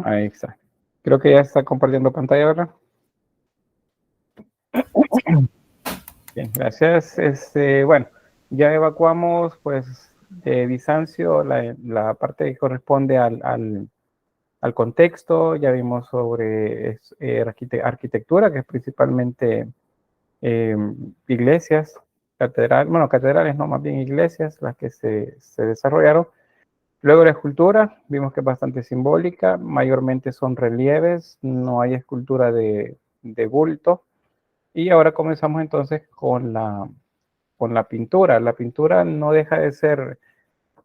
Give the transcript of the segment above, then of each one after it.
Ahí está. Creo que ya está compartiendo pantalla ahora. Bien, gracias. Bueno, ya evacuamos pues de Bizancio la parte que corresponde al contexto. Ya vimos sobre arquitectura, que es principalmente iglesias, catedrales, no, más bien iglesias, las que se desarrollaron. Luego la escultura, vimos que es bastante simbólica, mayormente son relieves, no hay escultura de bulto. Y ahora comenzamos entonces con la pintura. La pintura no deja de ser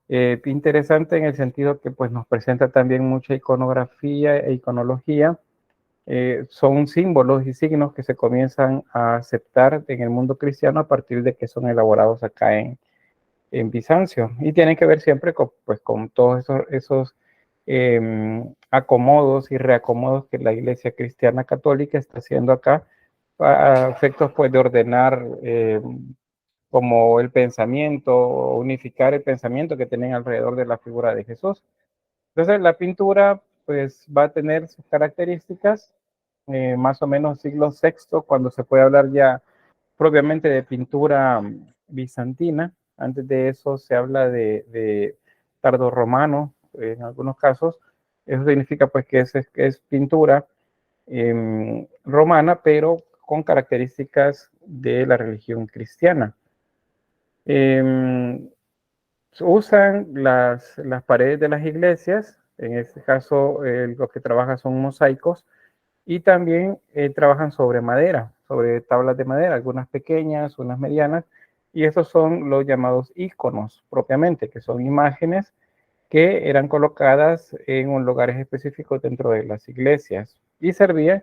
interesante en el sentido que pues, nos presenta también mucha iconografía e iconología. Son símbolos y signos que se comienzan a aceptar en el mundo cristiano a partir de que son elaborados acá en Bizancio. Y tienen que ver siempre con todos esos acomodos y reacomodos que la Iglesia Cristiana Católica está haciendo acá a efectos pues, de ordenar como el pensamiento, unificar el pensamiento que tienen alrededor de la figura de Jesús. Entonces la pintura pues va a tener sus características, más o menos siglo VI, cuando se puede hablar ya propiamente de pintura bizantina. Antes de eso se habla de tardorromano, en algunos casos. Eso significa pues que es pintura romana, pero con características de la religión cristiana. Usan las paredes de las iglesias, en este caso lo que trabaja son mosaicos, y también trabajan sobre madera, sobre tablas de madera, algunas pequeñas, unas medianas, y esos son los llamados íconos propiamente, que son imágenes que eran colocadas en un lugares específicos dentro de las iglesias y servían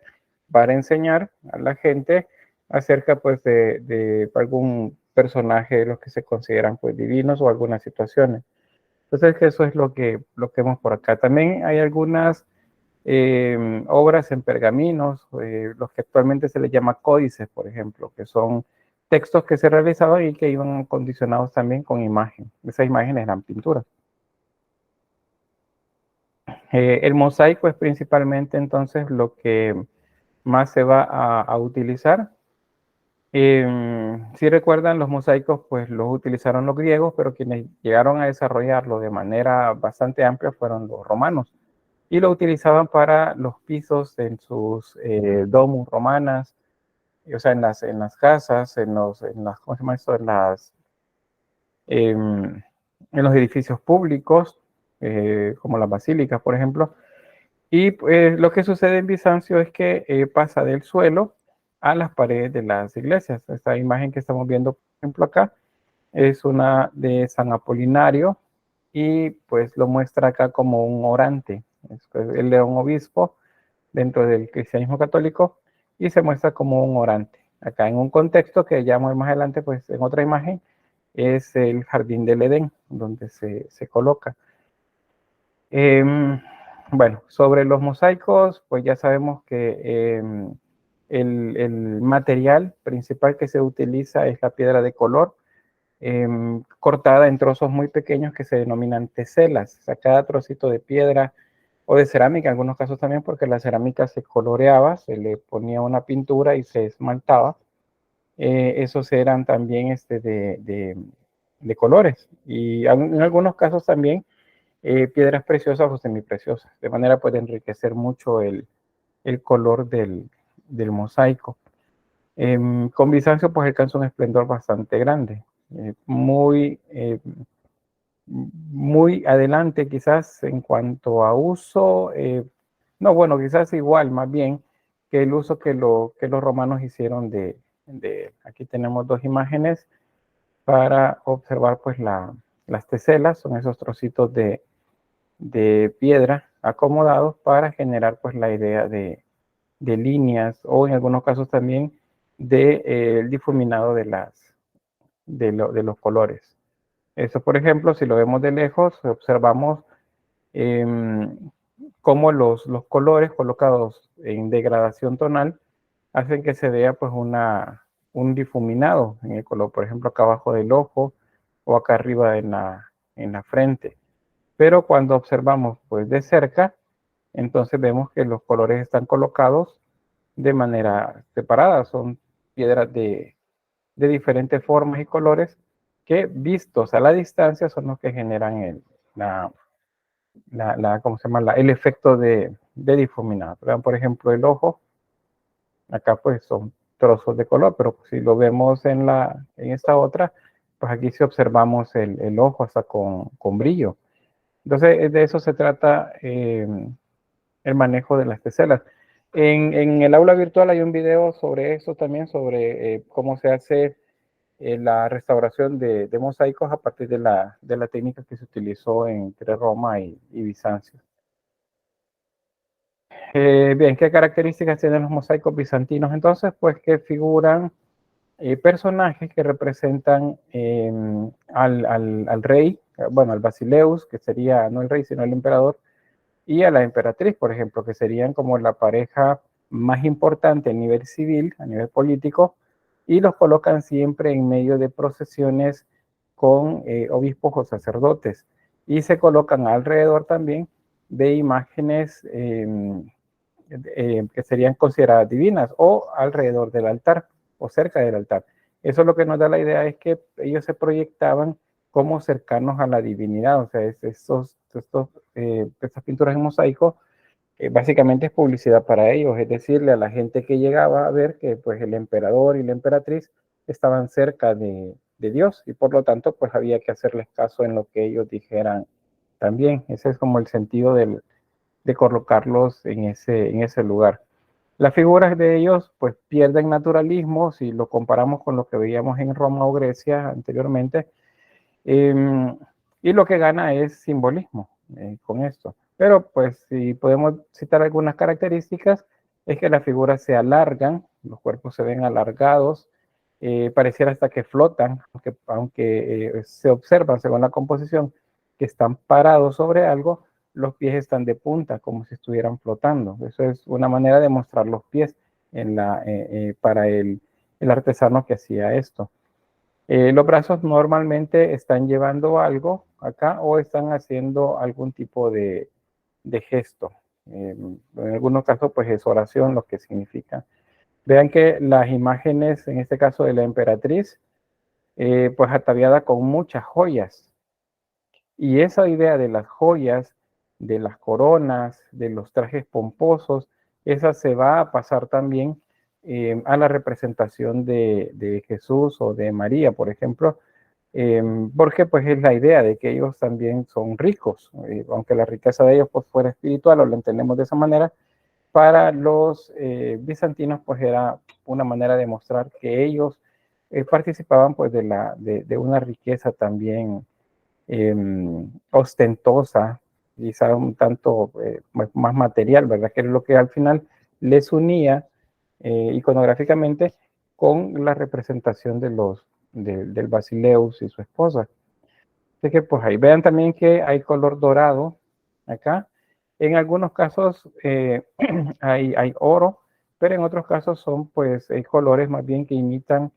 para enseñar a la gente acerca pues de algún personaje de los que se consideran pues divinos o algunas situaciones. Entonces eso es lo que vemos por acá. También hay algunas obras en pergaminos, los que actualmente se les llama códices, por ejemplo, que son textos que se realizaban y que iban condicionados también con imagen. Esas imágenes eran pinturas. El mosaico es principalmente entonces lo que más se va a utilizar. Si recuerdan, los mosaicos pues los utilizaron los griegos, pero quienes llegaron a desarrollarlo de manera bastante amplia fueron los romanos y lo utilizaban para los pisos en sus domus romanas, o sea, en las casas, ¿cómo se llama esto? En los edificios públicos, como las basílicas, por ejemplo. Y pues, lo que sucede en Bizancio es que pasa del suelo a las paredes de las iglesias. Esta imagen que estamos viendo, por ejemplo, acá, es una de San Apolinario y pues lo muestra acá como un orante. Él era un obispo dentro del cristianismo católico y se muestra como un orante. Acá en un contexto que ya más adelante, pues en otra imagen, es el jardín del Edén, donde se coloca. Bueno, sobre los mosaicos, pues ya sabemos que el material principal que se utiliza es la piedra de color, cortada en trozos muy pequeños que se denominan teselas. O sea, cada trocito de piedra o de cerámica, en algunos casos también, porque la cerámica se coloreaba, se le ponía una pintura y se esmaltaba. Esos eran también de colores. Y en algunos casos también piedras preciosas o semipreciosas, de manera puede enriquecer mucho el color del mosaico. Con Bizancio pues alcanza un esplendor bastante grande, muy adelante quizás en cuanto a uso, no, bueno, quizás igual más bien que el uso que los romanos hicieron aquí tenemos dos imágenes para observar pues las teselas, son esos trocitos de piedra acomodados para generar pues la idea de líneas o en algunos casos también del difuminado de los colores. Eso, por ejemplo, si lo vemos de lejos, observamos cómo los colores colocados en degradación tonal hacen que se vea pues un difuminado en el color, por ejemplo, acá abajo del ojo o acá arriba en la frente. Pero cuando observamos pues de cerca, entonces vemos que los colores están colocados de manera separada, son piedras de diferentes formas y colores que vistos a la distancia son los que generan ¿cómo se llama? El efecto de difuminado. Por ejemplo, el ojo, acá pues son trozos de color, pero si lo vemos en esta otra, pues aquí sí observamos el ojo hasta con brillo. Entonces, de eso se trata el manejo de las teselas. En el aula virtual hay un video sobre eso también, sobre cómo se hace la restauración de mosaicos a partir de la técnica que se utilizó entre Roma y Bizancio. Bien, ¿qué características tienen los mosaicos bizantinos? Entonces, pues que figuran personajes que representan al rey, bueno, al basileus, que sería no el rey, sino el emperador, y a la emperatriz, por ejemplo, que serían como la pareja más importante a nivel civil, a nivel político, y los colocan siempre en medio de procesiones con obispos o sacerdotes, y se colocan alrededor también de imágenes que serían consideradas divinas o alrededor del altar o cerca del altar. Eso lo que nos da la idea es que ellos se proyectaban como cercanos a la divinidad, o sea, estas pinturas en mosaico básicamente es publicidad para ellos, es decirle a la gente que llegaba a ver que pues el emperador y la emperatriz estaban cerca de Dios y por lo tanto pues había que hacerles caso en lo que ellos dijeran también. Ese es como el sentido de colocarlos en ese lugar. Las figuras de ellos pues pierden naturalismo si lo comparamos con lo que veíamos en Roma o Grecia anteriormente, y lo que gana es simbolismo con esto. Pero pues si podemos citar algunas características, es que las figuras se alargan, los cuerpos se ven alargados, pareciera hasta que flotan, aunque se observan según la composición que están parados sobre algo, los pies están de punta, como si estuvieran flotando. Eso es una manera de mostrar los pies para el artesano que hacía esto. Los brazos normalmente están llevando algo acá o están haciendo algún tipo de gesto. En algunos casos, pues es oración lo que significa. Vean que las imágenes, en este caso de la emperatriz, pues ataviada con muchas joyas. Y esa idea de las joyas, de las coronas, de los trajes pomposos, esa se va a pasar también a la representación de Jesús o de María, por ejemplo, porque pues es la idea de que ellos también son ricos, aunque la riqueza de ellos pues fuera espiritual o lo entendemos de esa manera, para los bizantinos pues era una manera de mostrar que ellos participaban pues de una riqueza también ostentosa, quizá un tanto más material, ¿verdad? Que es lo que al final les unía iconográficamente con la representación del Basileus y su esposa. Así que pues ahí vean también que hay color dorado acá. En algunos casos hay oro, pero en otros casos son pues colores más bien que imitan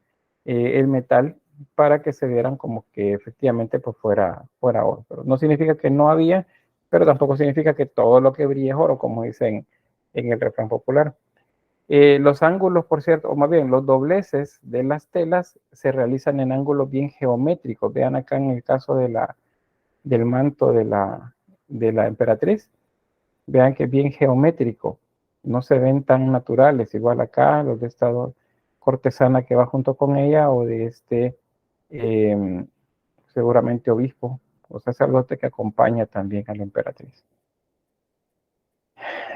el metal para que se vieran como que efectivamente pues fuera oro. Pero no significa que no había, pero tampoco significa que todo lo que brilla es oro, como dicen en el refrán popular. Los ángulos, por cierto, o más bien los dobleces de las telas se realizan en ángulos bien geométricos. Vean acá en el caso del manto de la emperatriz, vean que es bien geométrico, no se ven tan naturales, igual acá los de esta cortesana que va junto con ella o de eh, seguramente obispo o sacerdote que acompaña también a la emperatriz.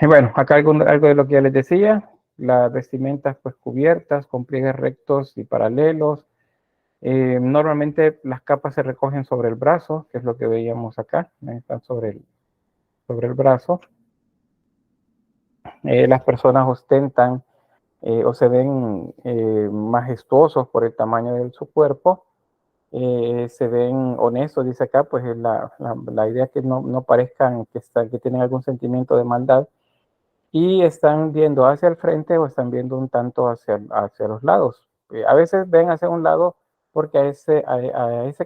Y bueno, acá algo de lo que ya les decía, las vestimentas pues cubiertas con pliegues rectos y paralelos. Normalmente las capas se recogen sobre el brazo, que es lo que veíamos acá, están sobre el brazo. Las personas ostentan o se ven majestuosos por el tamaño de su cuerpo, se ven honestos, dice acá, pues es la idea que no parezcan que tienen algún sentimiento de maldad y están viendo hacia el frente o están viendo un tanto hacia los lados. A veces ven hacia un lado porque a ese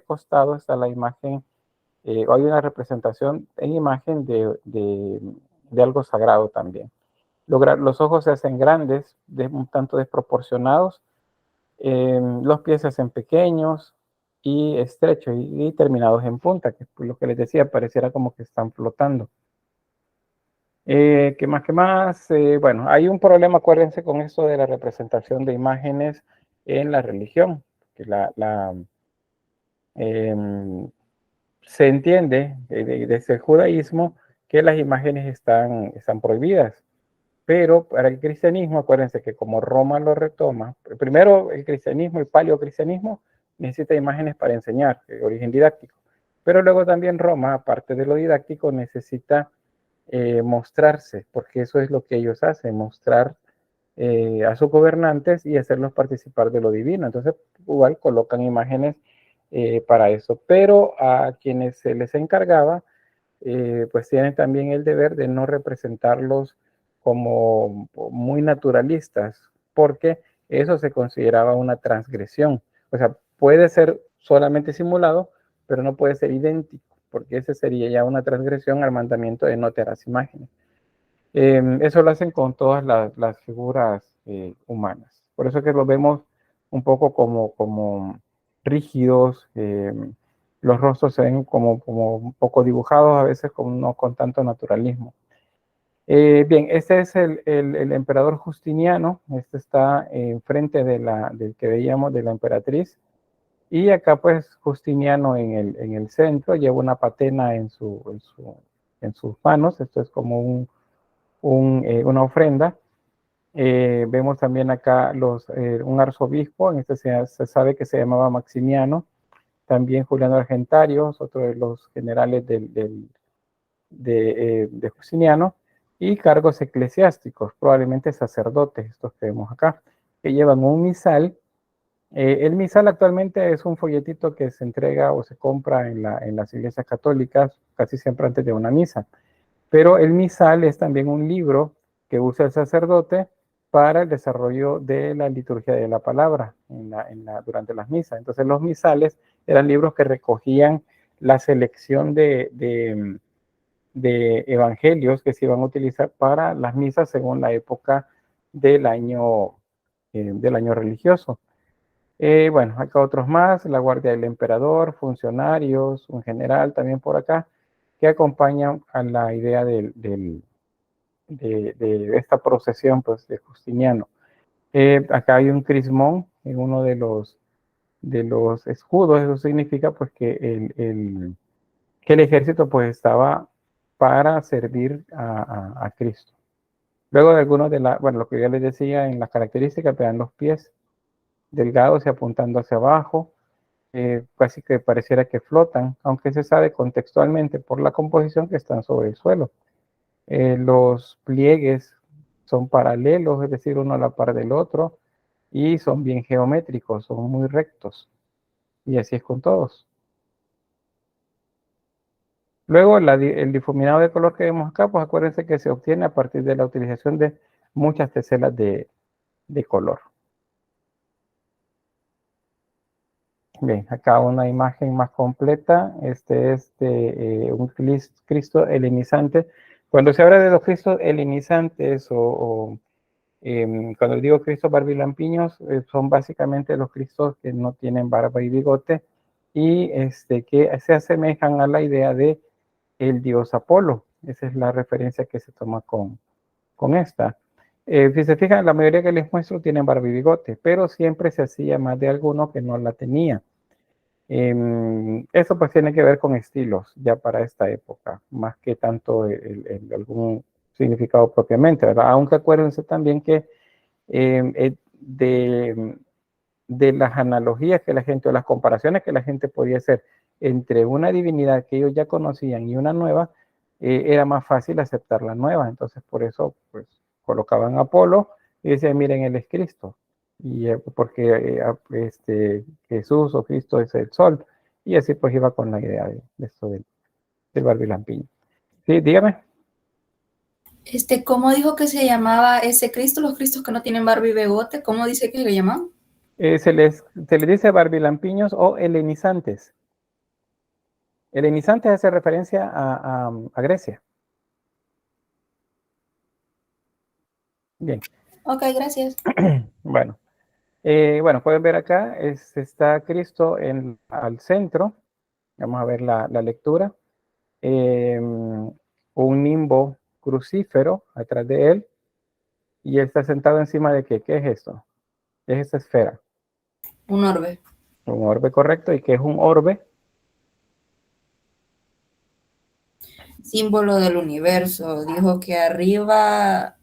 costado está la imagen, o hay una representación en imagen de algo sagrado también. Los ojos se hacen grandes, un tanto desproporcionados, los pies se hacen pequeños y estrechos y terminados en punta, que es lo que les decía, pareciera como que están flotando. ¿Qué más? ¿Qué más? Bueno, hay un problema, acuérdense, con esto de la representación de imágenes en la religión, que se entiende desde el judaísmo que las imágenes están prohibidas. Pero para el cristianismo, acuérdense que como Roma lo retoma, primero el cristianismo, el paleocristianismo, necesita imágenes para enseñar, origen didáctico. Pero luego también Roma, aparte de lo didáctico, necesita mostrarse, porque eso es lo que ellos hacen, mostrar a sus gobernantes y hacerlos participar de lo divino. Entonces, igual colocan imágenes para eso. Pero a quienes se les encargaba, pues tienen también el deber de no representarlos como muy naturalistas, porque eso se consideraba una transgresión. O sea, puede ser solamente simulado, pero no puede ser idéntico, porque ese sería ya una transgresión al mandamiento de no te harás imágenes. Eso lo hacen con todas las figuras humanas. Por eso que lo vemos un poco como rígidos, los rostros se ven como un poco dibujados, a veces no con tanto naturalismo. Bien, este es el emperador Justiniano, este está enfrente del que veíamos, de la emperatriz, y acá pues Justiniano en el centro lleva una patena en sus manos, esto es como una ofrenda. Vemos también acá un arzobispo, en este se sabe que se llamaba Maximiano, también Juliano Argentarios, otro de los generales de Justiniano, y cargos eclesiásticos, probablemente sacerdotes, estos que vemos acá, que llevan un misal. El misal actualmente es un folletito que se entrega o se compra en las iglesias católicas casi siempre antes de una misa. Pero el misal es también un libro que usa el sacerdote para el desarrollo de la liturgia de la palabra durante las misas. Entonces los misales eran libros que recogían la selección de evangelios que se iban a utilizar para las misas según la época del año religioso. Bueno, acá otros más, la guardia del emperador, funcionarios, un general también por acá, que acompañan a la idea de esta procesión pues, de Justiniano. Acá hay un crismón en uno de los escudos, eso significa pues que el ejército pues estaba para servir a Cristo. Luego de algunos bueno, lo que ya les decía en las características, vean los pies delgados y apuntando hacia abajo, casi que pareciera que flotan, aunque se sabe contextualmente por la composición que están sobre el suelo. Los pliegues son paralelos, es decir, uno a la par del otro, y son bien geométricos, son muy rectos. Y así es con todos. Luego, el difuminado de color que vemos acá, pues acuérdense que se obtiene a partir de la utilización de muchas teselas de color. Bien, acá una imagen más completa. Este es de un Cristo helenizante. Cuando se habla de los Cristos helenizantes cuando digo Cristos barbilampiños, son básicamente los Cristos que no tienen barba y bigote y que se asemejan a la idea de el dios Apolo. Esa es la referencia que se toma con esta. Si se fijan, la mayoría que les muestro tienen barba y bigote, pero siempre se hacía más de alguno que no la tenía. Eso pues tiene que ver con estilos ya para esta época, más que tanto algún significado propiamente, ¿verdad? Aunque acuérdense también que de las analogías que la gente, o las comparaciones que la gente podía hacer entre una divinidad que ellos ya conocían y una nueva, era más fácil aceptar la nueva. Entonces, por eso, pues, colocaban a Apolo y decían, miren, él es Cristo. y porque Jesús o Cristo es el sol, y así pues iba con la idea de esto del barbilampiño. Sí, dígame. ¿Cómo dijo que se llamaba ese Cristo? Los Cristos que no tienen barba y bigote, ¿cómo dice que le llaman? Se les dice barbilampiños o helenizantes. Helenizantes hace referencia a Grecia. Bien. Ok, gracias. Bueno, pueden ver acá, está Cristo al centro. Vamos a ver la lectura. Un nimbo crucífero atrás de él, y él está sentado encima de ¿qué? ¿Qué es esto? ¿Qué es esta esfera? Un orbe. Un orbe, correcto. ¿Y qué es un orbe? Símbolo del universo. Dijo que arriba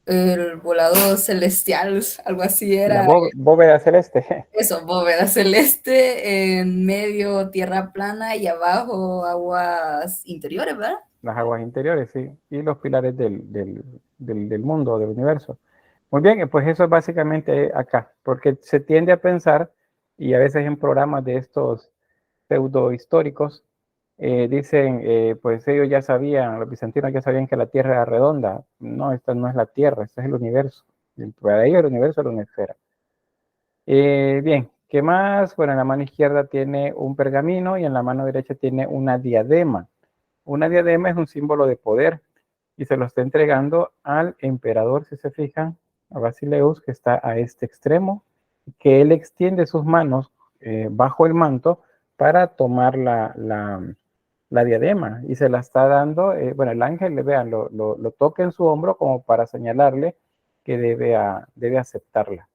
el volador celestial, algo así La era. bóveda celeste. Eso, bóveda celeste, en medio tierra plana y abajo aguas interiores, ¿verdad? Las aguas interiores, sí. Y los pilares del mundo, del universo. Muy bien, pues eso es básicamente acá, porque se tiende a pensar, y a veces en programas de estos pseudo históricos, dicen, pues ellos ya sabían, los bizantinos ya sabían que la Tierra era redonda. No, esta no es la Tierra, este es el universo. Y para ellos el universo era una esfera. Bien, ¿qué más? Bueno, en la mano izquierda tiene un pergamino y en la mano derecha tiene una diadema. Una diadema es un símbolo de poder y se lo está entregando al emperador, si se fijan, a Basileus, que está a este extremo, que él extiende sus manos bajo el manto para tomar la diadema, y se la está dando, el ángel, vean, lo toca en su hombro como para señalarle que debe aceptarla.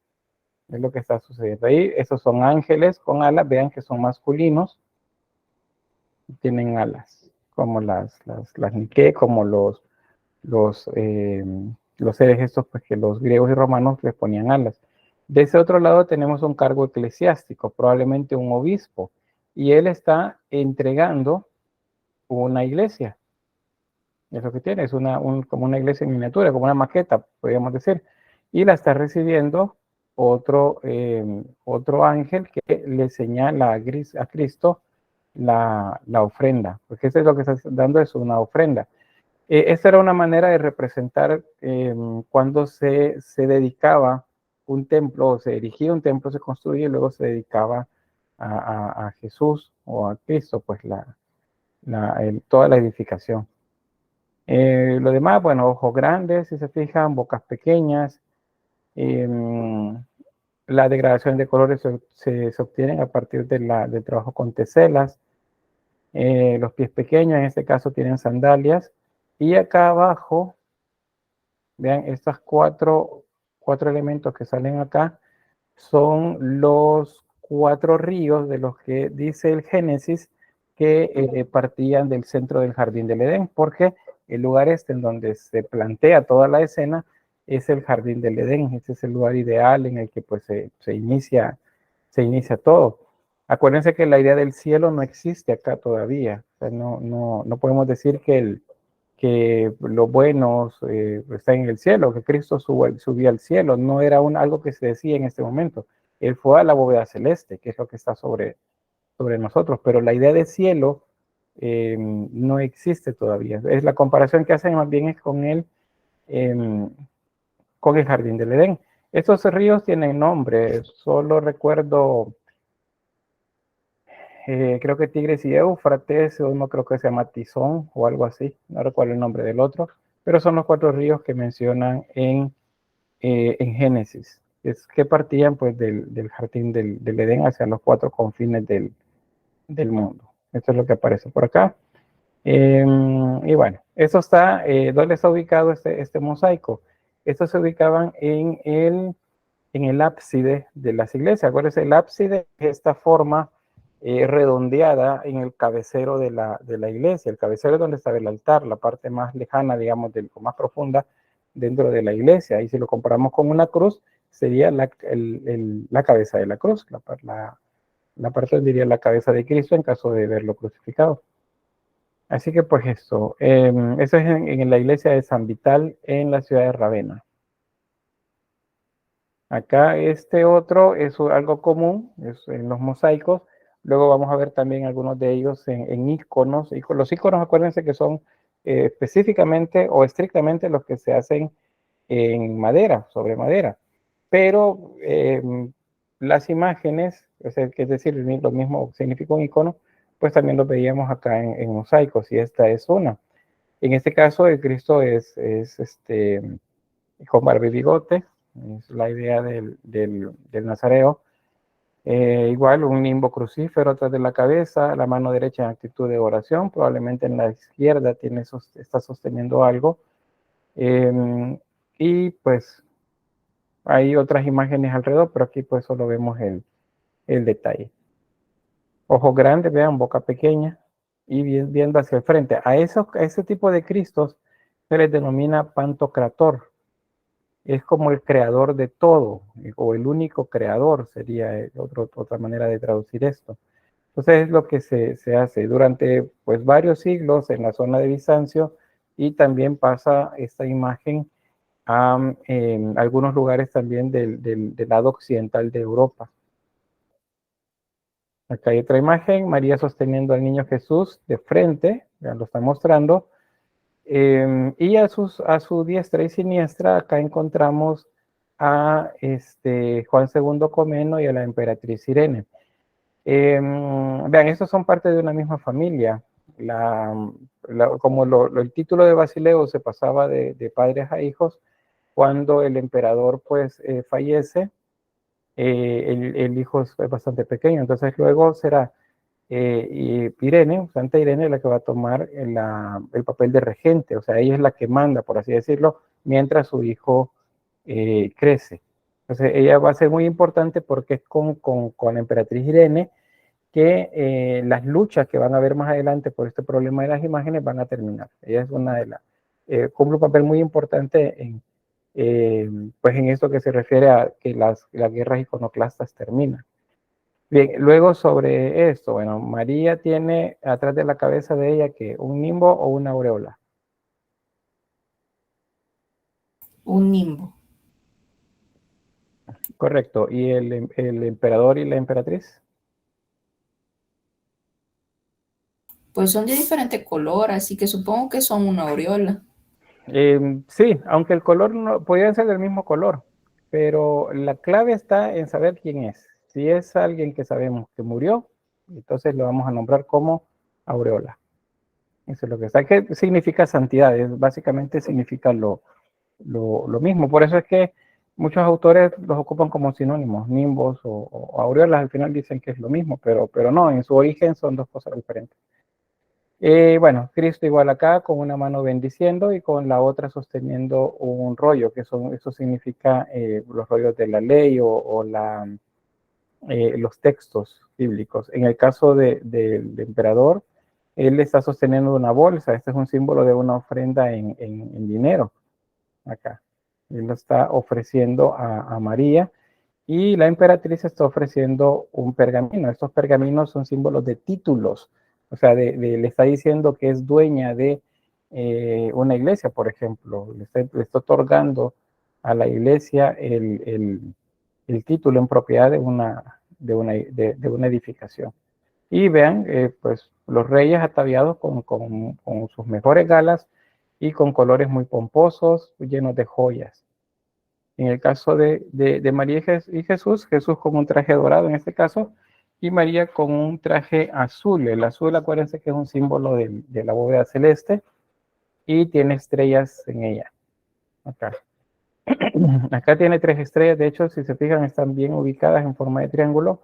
Es lo que está sucediendo ahí. Esos son ángeles con alas, vean que son masculinos, tienen alas, como las Nike, como los seres estos, pues que los griegos y romanos les ponían alas. De ese otro lado tenemos un cargo eclesiástico, probablemente un obispo, y él está entregando una iglesia. Es lo que tiene, es como una iglesia en miniatura, como una maqueta, podríamos decir, y la está recibiendo otro ángel que le señala a Cristo la ofrenda, porque eso es lo que está dando, es una ofrenda. Esta era una manera de representar cuando se dedicaba un templo, o se erigía un templo, se construía y luego se dedicaba a Jesús o a Cristo, pues toda la edificación. Lo demás, bueno, ojos grandes, si se fijan, bocas pequeñas. La degradación de colores se obtienen a partir del trabajo con teselas. Los pies pequeños, en este caso, tienen sandalias. Y acá abajo, vean, estos cuatro elementos que salen acá son los 4 ríos de los que dice el Génesis que partían del centro del jardín del Edén, porque el lugar en donde se plantea toda la escena es el jardín del Edén. Este es el lugar ideal en el que pues se inicia todo. Acuérdense que la idea del cielo no existe acá todavía. O sea, no podemos decir que los buenos están en el cielo, que Cristo subió al cielo. No era algo que se decía en este momento. Él fue a la bóveda celeste, que es lo que está sobre nosotros, pero la idea de cielo no existe todavía. Es la comparación que hacen más bien es con el jardín del Edén. Estos ríos tienen nombre, solo recuerdo, creo que Tigres y Éufrates, uno creo que se llama Tizón o algo así, no recuerdo el nombre del otro, pero son los 4 ríos que mencionan en Génesis, es que partían pues del jardín del Edén hacia los 4 confines del mundo. Esto es lo que aparece por acá. Y bueno, eso está, ¿dónde está ubicado este mosaico? Estos se ubicaban en el ábside de las iglesias. Acuérdense, el ábside es esta forma redondeada en el cabecero de la iglesia. El cabecero es donde estaba el altar, la parte más lejana, digamos, más profunda dentro de la iglesia. Y si lo comparamos con una cruz, sería la cabeza de la cruz, la parte donde iría la cabeza de Cristo en caso de verlo crucificado. Así que pues eso es en la iglesia de San Vital en la ciudad de Ravenna. Acá este otro es algo común, es en los mosaicos. Luego vamos a ver también algunos de ellos en iconos. Los iconos, acuérdense que son específicamente o estrictamente los que se hacen en madera, sobre madera. Pero las imágenes, es decir, lo mismo significa un icono, pues también lo veíamos acá en mosaicos, y esta es una. En este caso, el Cristo es con barba y bigote, es la idea del Nazareo. Igual un nimbo crucífero atrás de la cabeza, la mano derecha en actitud de oración, probablemente en la izquierda está sosteniendo algo. Y pues hay otras imágenes alrededor, pero aquí pues solo vemos el detalle. Ojos grandes, vean, boca pequeña y viendo hacia el frente. A ese tipo de Cristos se les denomina pantocrator. Es como el creador de todo, o el único creador sería otra manera de traducir esto. Entonces es lo que se hace durante pues varios siglos en la zona de Bizancio, y también pasa esta imagen en algunos lugares también del lado occidental de Europa. Acá hay otra imagen, María sosteniendo al niño Jesús de frente, ya lo está mostrando, y a su diestra y siniestra acá encontramos a Juan II Comneno y a la emperatriz Irene. Vean, estos son parte de una misma familia. Como el título de Basileo se pasaba de padres a hijos, cuando el emperador pues fallece, el hijo es bastante pequeño, entonces luego será Irene, Santa Irene, la que va a tomar el papel de regente, o sea, ella es la que manda, por así decirlo, mientras su hijo crece. Entonces ella va a ser muy importante porque es con la emperatriz Irene que las luchas que van a haber más adelante por este problema de las imágenes van a terminar. Ella es una de las, cumple un papel muy importante pues en esto que se refiere a que las guerras iconoclastas terminan. Bien, luego sobre esto, bueno, María tiene atrás de la cabeza de ella que un nimbo o una aureola. Un nimbo. Correcto. ¿Y el emperador y la emperatriz? Pues son de diferente color, así que supongo que son una aureola. Sí, aunque el color no, podrían ser del mismo color, pero la clave está en saber quién es. Si es alguien que sabemos que murió, entonces lo vamos a nombrar como aureola. Eso es lo que está. ¿Qué significa santidad? Básicamente significa lo mismo. Por eso es que muchos autores los ocupan como sinónimos, nimbos o aureolas, al final dicen que es lo mismo, pero no, en su origen son dos cosas diferentes. Bueno, Cristo igual acá, con una mano bendiciendo y con la otra sosteniendo un rollo, eso significa los rollos de la ley o los textos bíblicos. En el caso del emperador, él está sosteniendo una bolsa. Este es un símbolo de una ofrenda en dinero. Acá. Él lo está ofreciendo a María, y la emperatriz está ofreciendo un pergamino. Estos pergaminos son símbolos de títulos, o sea, le está diciendo que es dueña de una iglesia, por ejemplo. Le está otorgando a la iglesia el título en propiedad de una edificación. Y vean, pues los reyes ataviados con sus mejores galas y con colores muy pomposos, llenos de joyas. En el caso de María y Jesús, Jesús con un traje dorado en este caso, y María con un traje azul. El azul, acuérdense que es un símbolo de la bóveda celeste y tiene estrellas en ella. Acá. Acá tiene 3 estrellas, de hecho, si se fijan, están bien ubicadas en forma de triángulo.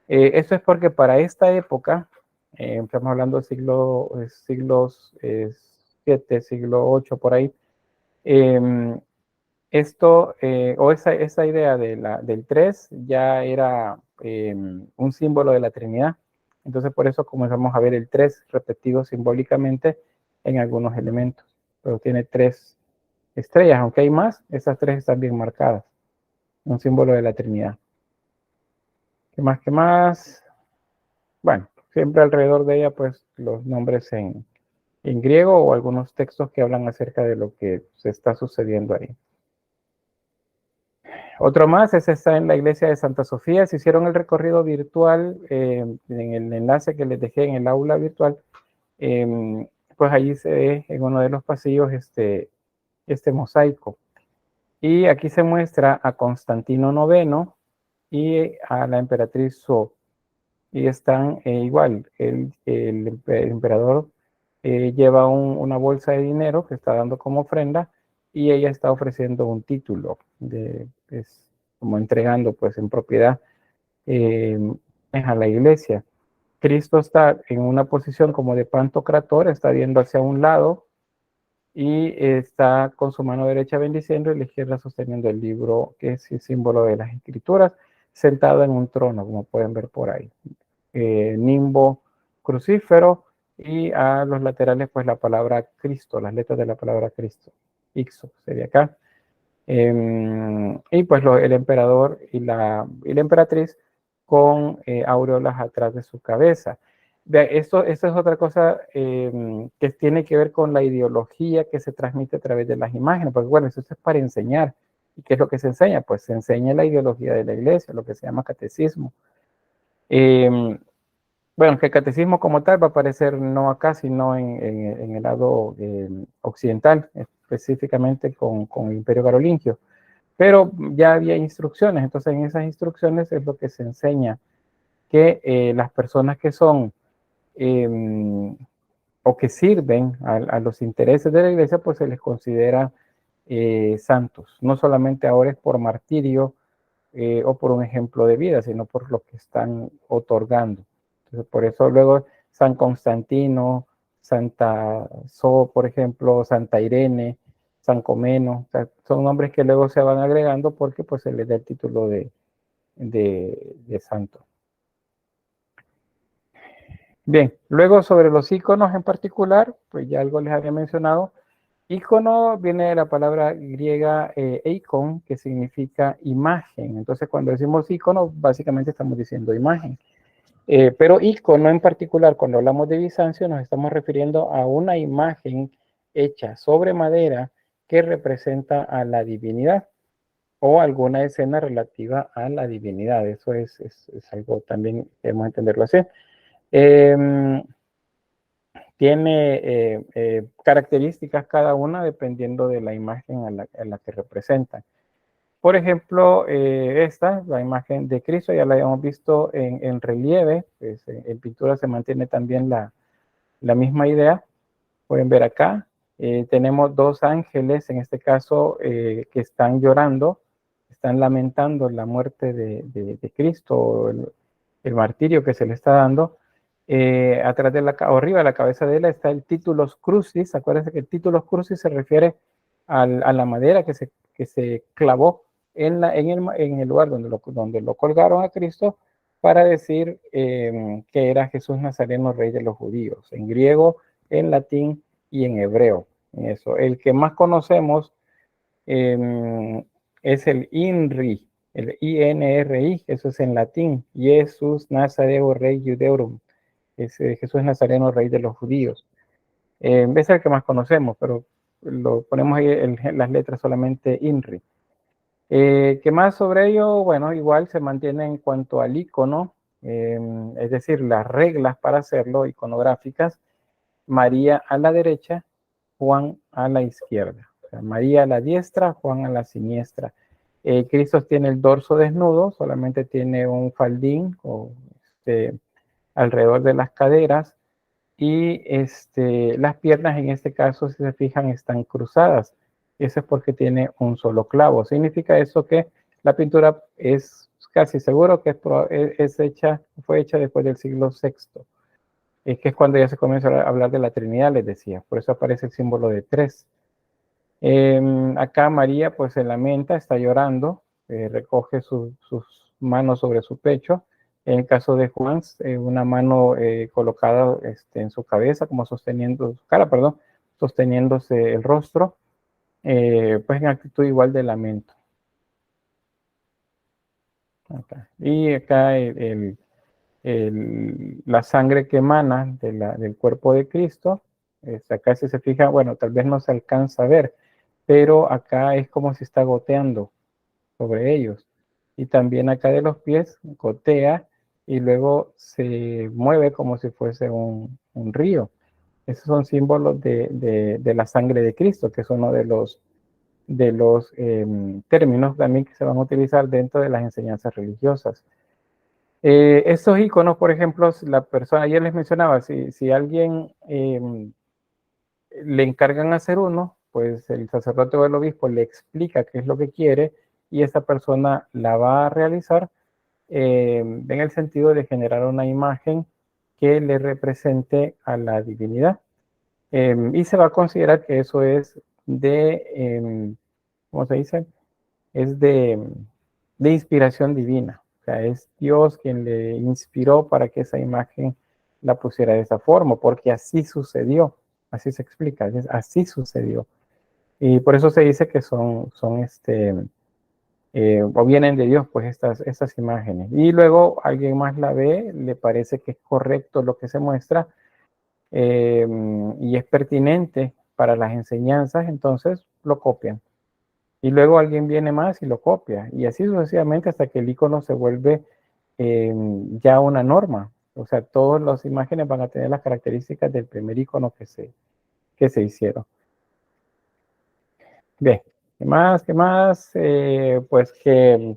Esto es porque para esta época, estamos hablando de siglos 7, siglo 8 por ahí, esto, o esa idea del 3 ya era un símbolo de la Trinidad. Entonces por eso comenzamos a ver el 3 repetido simbólicamente en algunos elementos. Pero tiene 3 estrellas, aunque hay más, esas 3 están bien marcadas. Un símbolo de la Trinidad. ¿Qué más? ¿Qué más? Bueno, siempre alrededor de ella, pues los nombres en griego o algunos textos que hablan acerca de lo que se está sucediendo ahí. Otro más, ese está en la iglesia de Santa Sofía. Si hicieron el recorrido virtual, en el enlace que les dejé en el aula virtual, pues allí se ve en uno de los pasillos este mosaico. Y aquí se muestra a Constantino IX y a la emperatriz So. Y están igual, el emperador lleva una bolsa de dinero que está dando como ofrenda y ella está ofreciendo un título, como entregando pues en propiedad a la iglesia. Cristo está en una posición como de pantocrator, está viendo hacia un lado y está con su mano derecha bendiciendo y la izquierda sosteniendo el libro que es el símbolo de las escrituras, sentado en un trono, como pueden ver por ahí. Nimbo crucífero y a los laterales pues la palabra Cristo, las letras de la palabra Cristo, Ixo sería acá. Y pues el emperador y la emperatriz con aureolas atrás de su cabeza. Esto es otra cosa que tiene que ver con la ideología que se transmite a través de las imágenes, porque bueno, eso es para enseñar. ¿Y qué es lo que se enseña? Pues se enseña la ideología de la iglesia, lo que se llama catecismo. Bueno, que el catecismo como tal va a aparecer no acá, sino en el lado occidental, específicamente con el Imperio Carolingio. Pero ya había instrucciones, entonces en esas instrucciones es lo que se enseña, que las personas que son o que sirven a los intereses de la iglesia, pues se les considera santos. No solamente ahora es por martirio o por un ejemplo de vida, sino por lo que están otorgando. Entonces, por eso luego San Constantino, Santa So, por ejemplo, Santa Irene, San Comeno, o sea, son nombres que luego se van agregando porque pues se les da el título de santo. Bien, luego sobre los iconos en particular, pues ya algo les había mencionado. Icono viene de la palabra griega eikon, que significa imagen. Entonces, cuando decimos icono, básicamente estamos diciendo imagen. Pero icono en particular, cuando hablamos de Bizancio, nos estamos refiriendo a una imagen hecha sobre madera que representa a la divinidad o alguna escena relativa a la divinidad. Eso es algo también, debemos entenderlo así. Tiene características cada una dependiendo de la imagen a la que representan. Por ejemplo, esta, la imagen de Cristo, ya la habíamos visto en relieve, pues, en pintura se mantiene también la misma idea. Pueden ver acá, tenemos dos ángeles, en este caso, que están llorando, están lamentando la muerte de Cristo, el martirio que se le está dando. Atrás de arriba de la cabeza de él está el titulus crucis. Acuérdense que el titulus crucis se refiere a la madera que se clavó en el lugar donde lo colgaron a Cristo para decir que era Jesús Nazareno, rey de los judíos, en griego, en latín y en hebreo. Eso. El que más conocemos es el INRI, el INRI, eso es en latín, Jesús Nazareo, rey Judeorum. Es Jesús Nazareno, rey de los judíos. Es el que más conocemos, pero lo ponemos ahí las letras solamente INRI. ¿Qué más sobre ello? Bueno, igual se mantiene en cuanto al icono, es decir, las reglas para hacerlo, iconográficas. María a la derecha, Juan a la izquierda. O sea, María a la diestra, Juan a la siniestra. Cristo tiene el dorso desnudo, solamente tiene un faldín alrededor de las caderas y las piernas en este caso, si se fijan, están cruzadas. Eso es porque tiene un solo clavo. Significa eso que la pintura es casi seguro que fue hecha después del siglo VI. Es que es cuando ya se comienza a hablar de la Trinidad, les decía. Por eso aparece el símbolo de 3. Acá María pues se lamenta, está llorando, recoge sus manos sobre su pecho. En el caso de Juan, una mano colocada en su cabeza, como sosteniendo su cara, perdón, sosteniéndose el rostro, pues en actitud igual de lamento. Acá. Y acá la sangre que emana del cuerpo de Cristo, acá si se fija, bueno, tal vez no se alcanza a ver, pero acá es como si está goteando. sobre ellos. Y también acá de los pies gotea y luego se mueve como si fuese un río. Esos son símbolos de la sangre de Cristo, que es uno de los términos también que se van a utilizar dentro de las enseñanzas religiosas. Estos iconos, por ejemplo, la persona, ayer les mencionaba, si alguien le encargan hacer uno, pues el sacerdote o el obispo le explica qué es lo que quiere y esa persona la va a realizar en el sentido de generar una imagen que le represente a la divinidad. Y se va a considerar que eso es ¿cómo se dice? Es de inspiración divina. O sea, es Dios quien le inspiró para que esa imagen la pusiera de esa forma, porque así sucedió, así se explica, así sucedió. Y por eso se dice que son o vienen de Dios, pues estas imágenes. Y luego alguien más la ve, le parece que es correcto lo que se muestra y es pertinente para las enseñanzas, entonces lo copian. Y luego alguien viene más y lo copia. Y así sucesivamente hasta que el icono se vuelve ya una norma. O sea, todas las imágenes van a tener las características del primer icono que se hicieron. Bien, ¿qué más? ¿Qué más? Pues que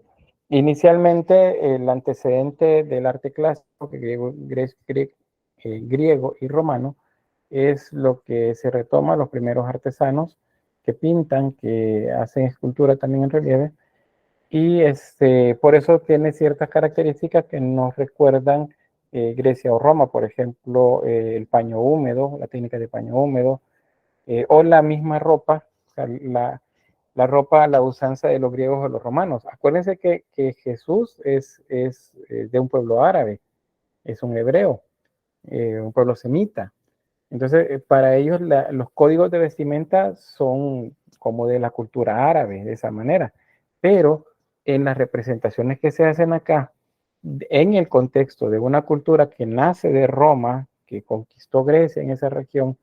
inicialmente el antecedente del arte clásico, que griego y romano, es lo que se retoma los primeros artesanos que pintan, que hacen escultura también en relieve, y por eso tiene ciertas características que nos recuerdan Grecia o Roma, por ejemplo, el paño húmedo, la técnica de paño húmedo, o la misma ropa, o sea, la ropa a la usanza de los griegos o los romanos. Acuérdense que Jesús es de un pueblo árabe, es un hebreo, un pueblo semita. Entonces, para ellos los códigos de vestimenta son como de la cultura árabe, de esa manera. Pero en las representaciones que se hacen acá, en el contexto de una cultura que nace de Roma, que conquistó Grecia en esa región,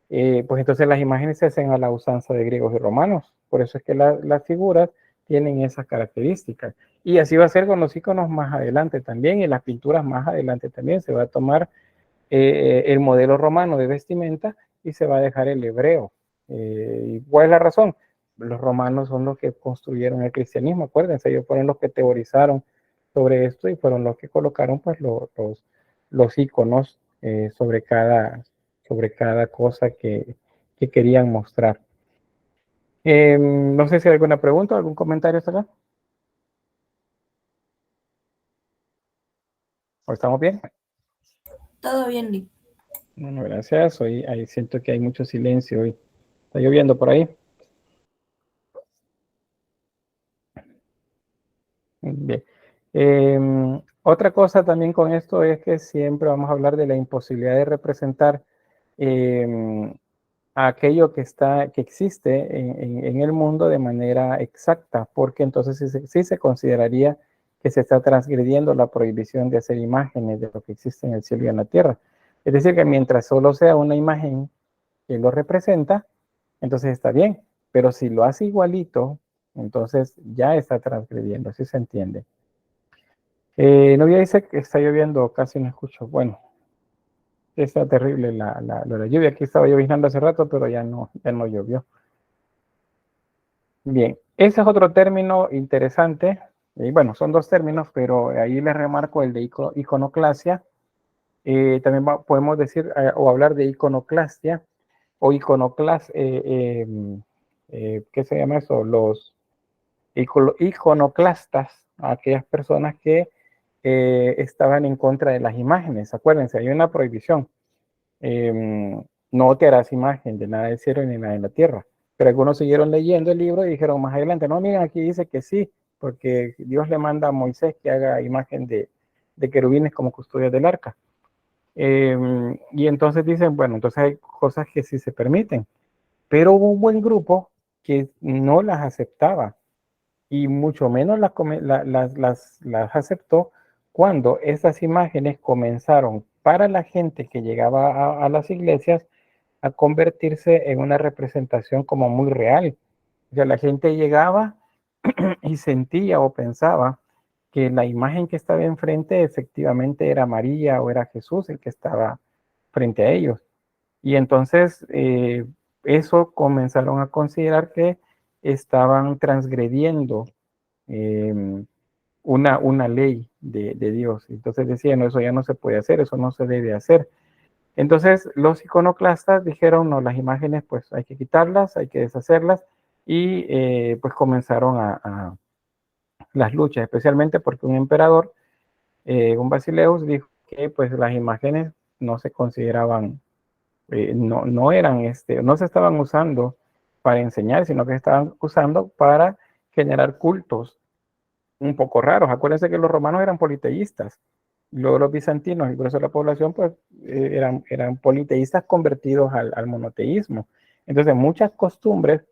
pues entonces las imágenes se hacen a la usanza de griegos y romanos. Por eso es que las figuras tienen esas características. Y así va a ser con los iconos más adelante también, y las pinturas más adelante también. Se va a tomar el modelo romano de vestimenta y se va a dejar el hebreo. ¿Y cuál es la razón? Los romanos son los que construyeron el cristianismo, acuérdense, ellos fueron los que teorizaron sobre esto y fueron los que colocaron pues los iconos sobre cada cosa que querían mostrar. No sé si hay alguna pregunta, algún comentario hasta acá. ¿O estamos bien? Todo bien, Nick. Bueno, gracias. Hoy ahí siento que hay mucho silencio hoy. ¿Está lloviendo por ahí? Bien. Otra cosa también con esto es que siempre vamos a hablar de la imposibilidad de representar aquello que existe en el mundo de manera exacta, porque entonces sí se consideraría que se está transgrediendo la prohibición de hacer imágenes de lo que existe en el cielo y en la tierra. Es decir, que mientras solo sea una imagen que lo representa, entonces está bien, pero si lo hace igualito, entonces ya está transgrediendo, ¿sí se entiende? Novia dice que está lloviendo, casi no escucho. Bueno, está terrible la lluvia. Aquí estaba lloviznando hace rato, pero ya no llovió. Bien, ese es otro término interesante. Y bueno, son dos términos, pero ahí les remarco el de iconoclasia. También podemos decir o hablar de iconoclastia o ¿qué se llama eso? Los iconoclastas, aquellas personas que estaban en contra de las imágenes. Acuérdense, hay una prohibición. No te harás imagen de nada del cielo ni nada de la tierra. Pero algunos siguieron leyendo el libro y dijeron más adelante, no, miren, aquí dice que sí, porque Dios le manda a Moisés que haga imagen de querubines como custodias del arca. Y entonces dicen, bueno, entonces hay cosas que sí se permiten, pero hubo un buen grupo que no las aceptaba y mucho menos las aceptó cuando esas imágenes comenzaron para la gente que llegaba a las iglesias a convertirse en una representación como muy real. O sea, la gente llegaba y sentía o pensaba que la imagen que estaba enfrente efectivamente era María o era Jesús el que estaba frente a ellos. Y entonces eso comenzaron a considerar que estaban transgrediendo eh, una ley de Dios. Entonces decían, no, eso ya no se puede hacer, eso no se debe hacer. Entonces los iconoclastas dijeron, no, las imágenes pues hay que quitarlas, hay que deshacerlas, y pues comenzaron a las luchas, especialmente porque un emperador, un Basileus, dijo que pues las imágenes no se consideraban, no eran, no se estaban usando para enseñar, sino que se estaban usando para generar cultos un poco raros. Acuérdense que los romanos eran politeístas, luego los bizantinos, y por eso la población pues eran politeístas convertidos al monoteísmo. Entonces muchas costumbres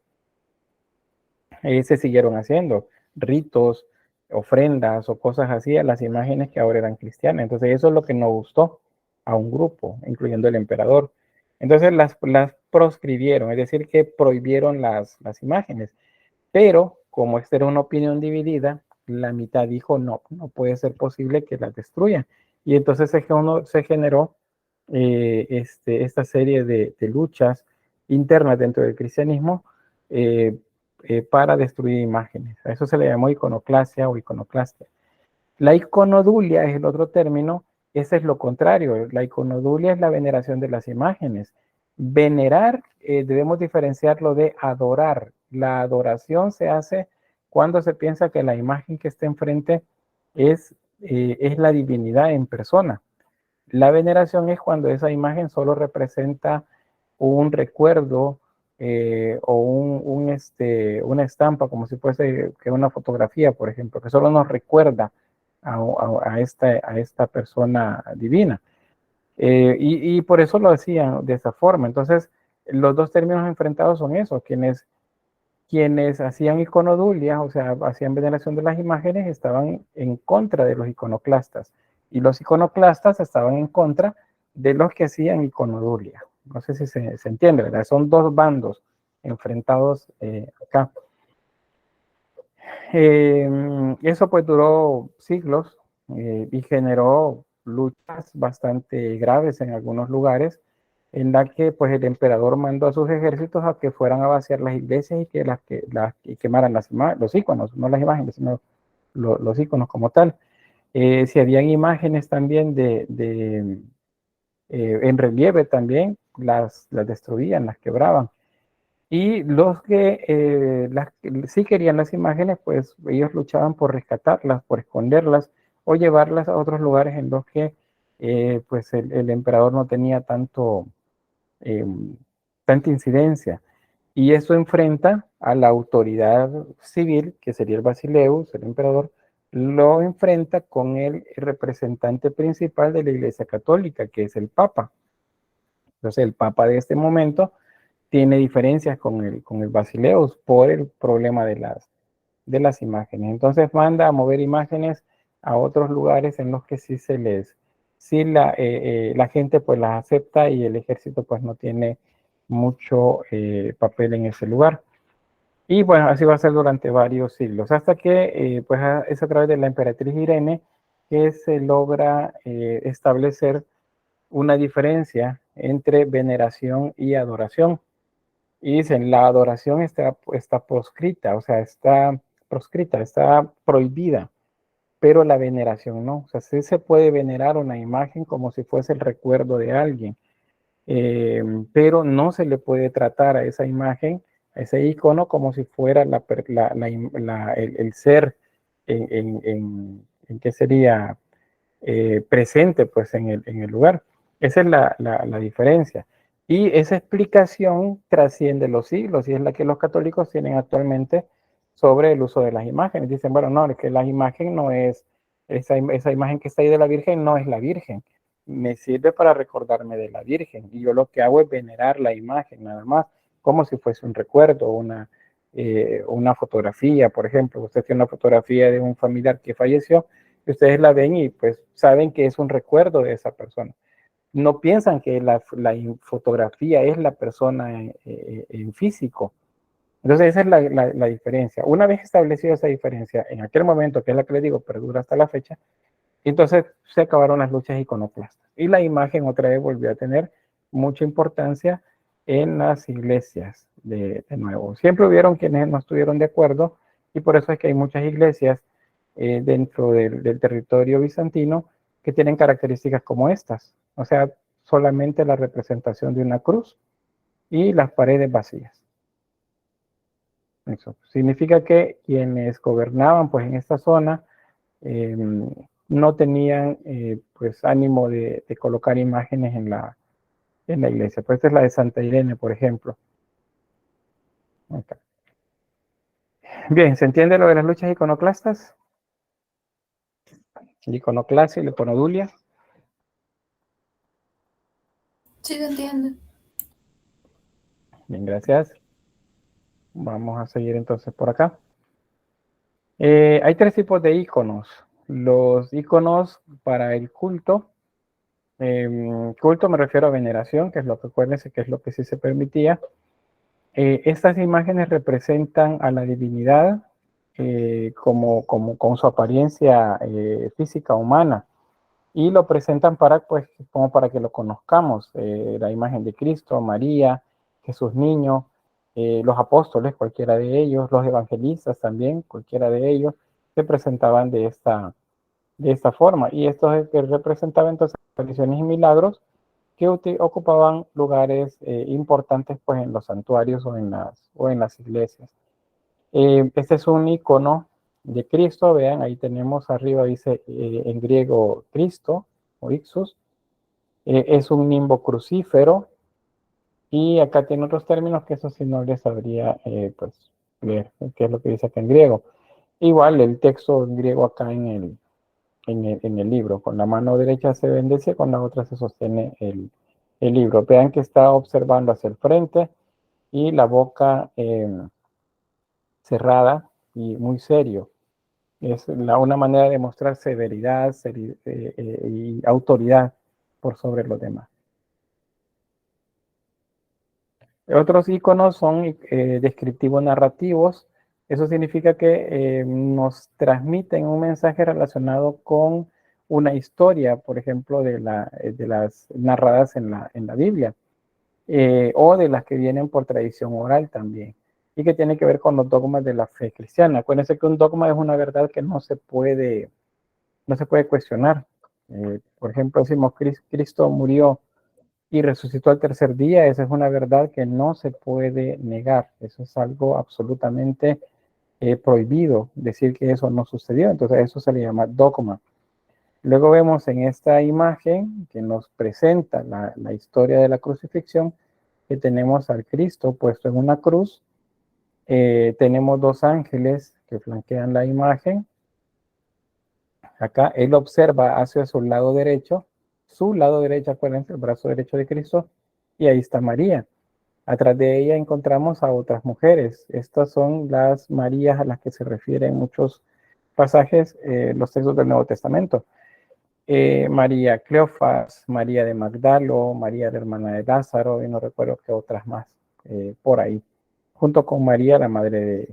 se siguieron haciendo, ritos, ofrendas o cosas así a las imágenes que ahora eran cristianas. Entonces eso es lo que no gustó a un grupo, incluyendo el emperador. Entonces las proscribieron, es decir, que prohibieron las imágenes. Pero como esta era una opinión dividida, la mitad dijo no, no puede ser posible que las destruyan. Y entonces se generó esta serie de luchas internas dentro del cristianismo eh, para destruir imágenes. A eso se le llamó iconoclasia o iconoclastia. La iconodulia es el otro término, ese es lo contrario. La iconodulia es la veneración de las imágenes. Venerar, debemos diferenciarlo de adorar. La adoración se hace cuando se piensa que la imagen que está enfrente es la divinidad en persona. La veneración es cuando esa imagen solo representa un recuerdo o una estampa, como si fuese que una fotografía, por ejemplo, que solo nos recuerda a esta persona divina. Y por eso lo hacían de esa forma. Entonces, los dos términos enfrentados son esos, quienes hacían iconodulia, o sea, hacían veneración de las imágenes, estaban en contra de los iconoclastas. Y los iconoclastas estaban en contra de los que hacían iconodulia. No sé si se entiende, ¿verdad? Son dos bandos enfrentados acá. Eso pues duró siglos y generó luchas bastante graves en algunos lugares, en la que pues el emperador mandó a sus ejércitos a que fueran a vaciar las iglesias y y quemaran los iconos, no las imágenes, sino los iconos como tal. Si habían imágenes también en relieve también, las destruían, las quebraban. Y los que sí querían las imágenes, pues ellos luchaban por rescatarlas, por esconderlas o llevarlas a otros lugares en los que pues el emperador no tenía eh, tanta incidencia. Y eso enfrenta a la autoridad civil, que sería el Basileus, el emperador, lo enfrenta con el representante principal de la Iglesia Católica, que es el Papa. Entonces el Papa de este momento tiene diferencias con el Basileus por el problema de las imágenes. Entonces manda a mover imágenes a otros lugares en los que sí la gente pues las acepta y el ejército pues no tiene mucho papel en ese lugar. Y bueno, así va a ser durante varios siglos, hasta que pues es a través de la emperatriz Irene que se logra establecer una diferencia entre veneración y adoración. Y dicen, la adoración está proscrita, o sea, está proscrita, está prohibida, pero la veneración no. O sea, sí se puede venerar una imagen como si fuese el recuerdo de alguien, pero no se le puede tratar a esa imagen, a ese icono, como si fuera el ser en que sería presente pues en el lugar. Esa es la diferencia. Y esa explicación trasciende los siglos y es la que los católicos tienen actualmente sobre el uso de las imágenes. Dicen, bueno, no, es que la imagen no es, esa imagen que está ahí de la Virgen no es la Virgen. Me sirve para recordarme de la Virgen. Y yo lo que hago es venerar la imagen nada más, como si fuese un recuerdo, una fotografía, por ejemplo. Usted tiene una fotografía de un familiar que falleció, ustedes la ven y pues saben que es un recuerdo de esa persona. No piensan que la fotografía es la persona en físico. Entonces esa es la diferencia. Una vez establecida esa diferencia, en aquel momento, que es la que les digo, perdura hasta la fecha, entonces se acabaron las luchas iconoclastas. Y la imagen otra vez volvió a tener mucha importancia en las iglesias de nuevo. Siempre hubieron quienes no estuvieron de acuerdo y por eso es que hay muchas iglesias dentro del territorio bizantino que tienen características como estas. O sea, solamente la representación de una cruz y las paredes vacías. Eso significa que quienes gobernaban pues en esta zona no tenían pues ánimo de colocar imágenes en la iglesia. Pues esta es la de Santa Irene, por ejemplo. Acá. Bien, ¿se entiende lo de las luchas iconoclastas? La iconoclasia y la iconodulia. Sí, se entiende. Bien, gracias. Vamos a seguir entonces por acá. Hay tres tipos de iconos. Los iconos para el culto. Culto me refiero a veneración, que es lo que acuérdense que es lo que sí se permitía. Estas imágenes representan a la divinidad como con su apariencia física humana y lo presentan pues, como para que lo conozcamos. La imagen de Cristo, María, Jesús niño, los apóstoles, cualquiera de ellos, los evangelistas también, cualquiera de ellos, se presentaban de esta forma. Y esto es que representaba entonces apariciones y milagros que ocupaban lugares importantes pues, en los santuarios o en las iglesias. Este es un icono de Cristo, vean, ahí tenemos arriba, dice en griego Cristo o Ixus, es un nimbo crucífero, y acá tiene otros términos que eso sí no les sabría pues, leer, qué es lo que dice acá en griego. Igual el texto en griego acá en el libro, con la mano derecha se bendice, con la otra se sostiene el libro. Vean que está observando hacia el frente y la boca cerrada y muy serio. Es una manera de mostrar severidad y autoridad por sobre los demás. Otros iconos son descriptivos narrativos. Eso significa que nos transmiten un mensaje relacionado con una historia, por ejemplo, de las narradas en la Biblia, o de las que vienen por tradición oral también, y que tiene que ver con los dogmas de la fe cristiana. Acuérdense que un dogma es una verdad que no se puede cuestionar. Por ejemplo, decimos Cristo murió y resucitó al tercer día. Esa es una verdad que no se puede negar. Eso es algo absolutamente prohibido, decir que eso no sucedió. Entonces eso se le llama dogma. Luego vemos en esta imagen que nos presenta la historia de la crucifixión, que tenemos al Cristo puesto en una cruz. Tenemos dos ángeles que flanquean la imagen. Acá él observa hacia su lado derecho, acuérdense, el brazo derecho de Cristo, y ahí está María. Atrás de ella encontramos a otras mujeres. Estas son las Marías a las que se refieren muchos pasajes, los textos del Nuevo Testamento. María Cleofas, María de Magdalo, María la hermana de Lázaro, y no recuerdo qué otras más por ahí, junto con María, la madre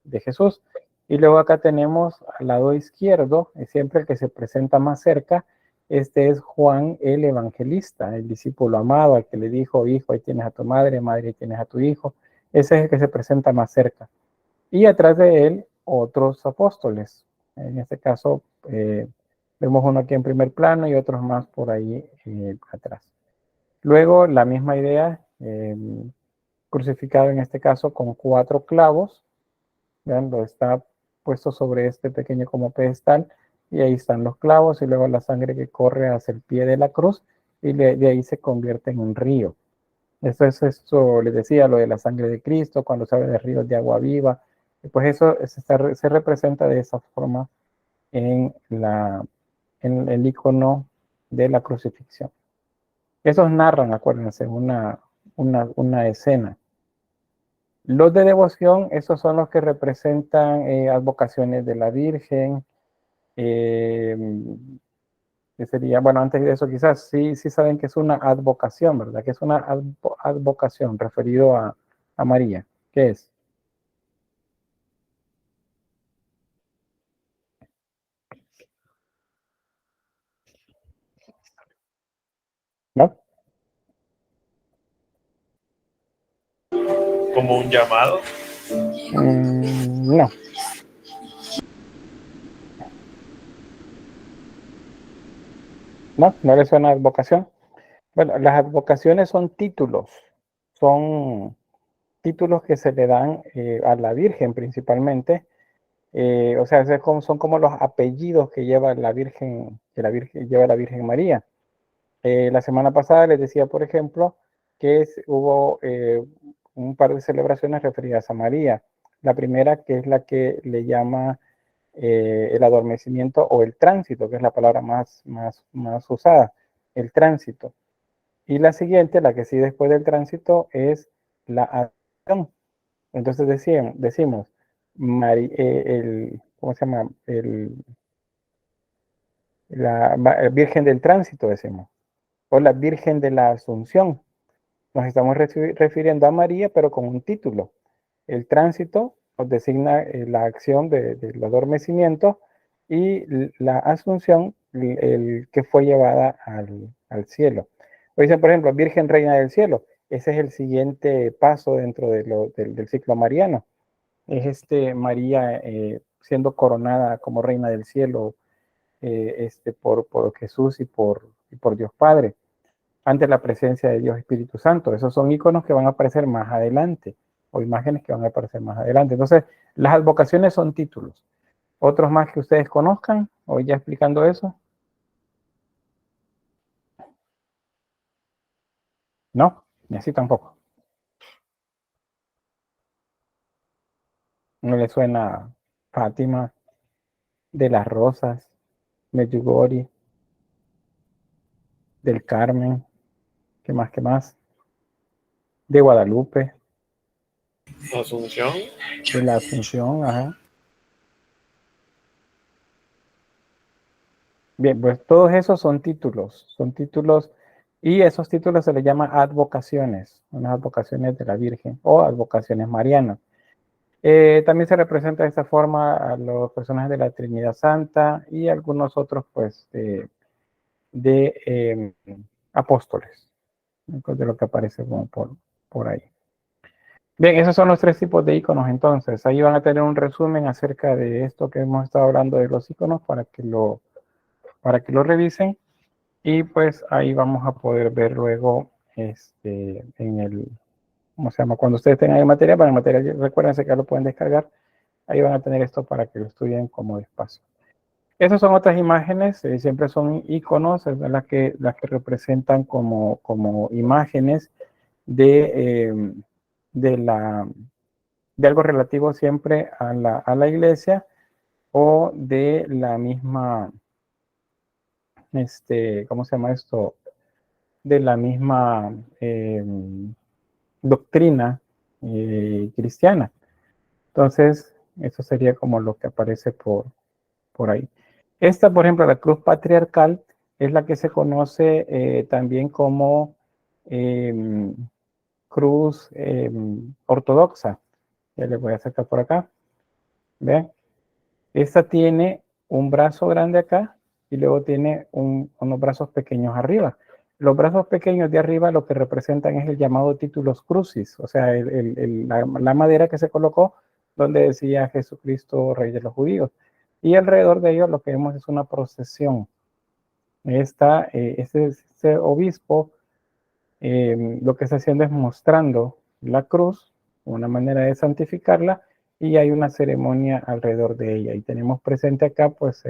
de Jesús. Y luego acá tenemos al lado izquierdo, es siempre el que se presenta más cerca, este es Juan el Evangelista, el discípulo amado, al que le dijo, hijo, ahí tienes a tu madre, madre, ahí tienes a tu hijo. Ese es el que se presenta más cerca. Y atrás de él, otros apóstoles. En este caso, vemos uno aquí en primer plano y otros más por ahí atrás. Luego, la misma idea, crucificado en este caso con 4 clavos. Vean, lo está puesto sobre este pequeño como pedestal y ahí están los clavos y luego la sangre que corre hacia el pie de la cruz y de ahí se convierte en un río. Esto les decía, lo de la sangre de Cristo, cuando se habla de ríos de agua viva, pues eso se representa de esa forma en el icono de la crucifixión. Esos narran, acuérdense, una escena. Los de devoción, esos son los que representan advocaciones de la Virgen, que sería, bueno, antes de eso quizás sí saben que es una advocación, ¿verdad? Que es una advocación referido a María. ¿Qué es? ¿no? Como un llamado. No. ¿No le suena advocación? Bueno, las advocaciones son títulos que se le dan a la Virgen principalmente. O sea, son como los apellidos que lleva la Virgen, lleva la Virgen María. La semana pasada les decía, por ejemplo, que hubo un par de celebraciones referidas a María. La primera, que es la que le llama el adormecimiento o el tránsito, que es la palabra más usada, el tránsito. Y la siguiente, la que sigue después del tránsito, es la acción. Entonces decimos, ¿cómo se llama? La Virgen del Tránsito, decimos, o la Virgen de la Asunción. Nos estamos refiriendo a María, pero con un título. El tránsito nos designa la acción del adormecimiento y la asunción, el que fue llevada al cielo. O dicen, por ejemplo, Virgen Reina del Cielo. Ese es el siguiente paso dentro del ciclo mariano. Es María siendo coronada como Reina del Cielo por Jesús y por Dios Padre, ante la presencia de Dios Espíritu Santo. Esos son iconos que van a aparecer más adelante, o imágenes que van a aparecer más adelante. Entonces, las advocaciones son títulos. ¿Otros más que ustedes conozcan? ¿O ya explicando eso? No, ni así tampoco. ¿No le suena Fátima, de las Rosas, Medjugorje, del Carmen? ¿Qué más? ¿Qué más? De Guadalupe, Asunción. de la Asunción, ajá. Bien, pues todos esos son títulos y esos títulos se les llama advocaciones, unas advocaciones de la Virgen o advocaciones marianas. También se representa de esta forma a los personajes de la Trinidad Santa y algunos otros, pues, de apóstoles, de lo que aparece como por ahí. Bien, esos son los tres tipos de iconos entonces. Ahí van a tener un resumen acerca de esto que hemos estado hablando de los iconos para que lo revisen. Y pues ahí vamos a poder ver luego en el, ¿cómo se llama? Cuando ustedes tengan el material, recuérdense que lo pueden descargar. Ahí van a tener esto para que lo estudien como despacio. Esas son otras imágenes, siempre son iconos, las que representan como imágenes de, de algo relativo siempre a la iglesia o de la misma, ¿cómo se llama esto? De la misma doctrina cristiana. Entonces, eso sería como lo que aparece por ahí. Esta, por ejemplo, la cruz patriarcal, es la que se conoce también como cruz ortodoxa. Ya le voy a sacar por acá. ¿Ven? Esta tiene un brazo grande acá y luego tiene unos brazos pequeños arriba. Los brazos pequeños de arriba lo que representan es el llamado títulos crucis, o sea, la madera que se colocó donde decía Jesucristo, Rey de los Judíos. Y alrededor de ellos lo que vemos es una procesión. Este obispo lo que está haciendo es mostrando la cruz, una manera de santificarla, y hay una ceremonia alrededor de ella. Y tenemos presente acá, pues,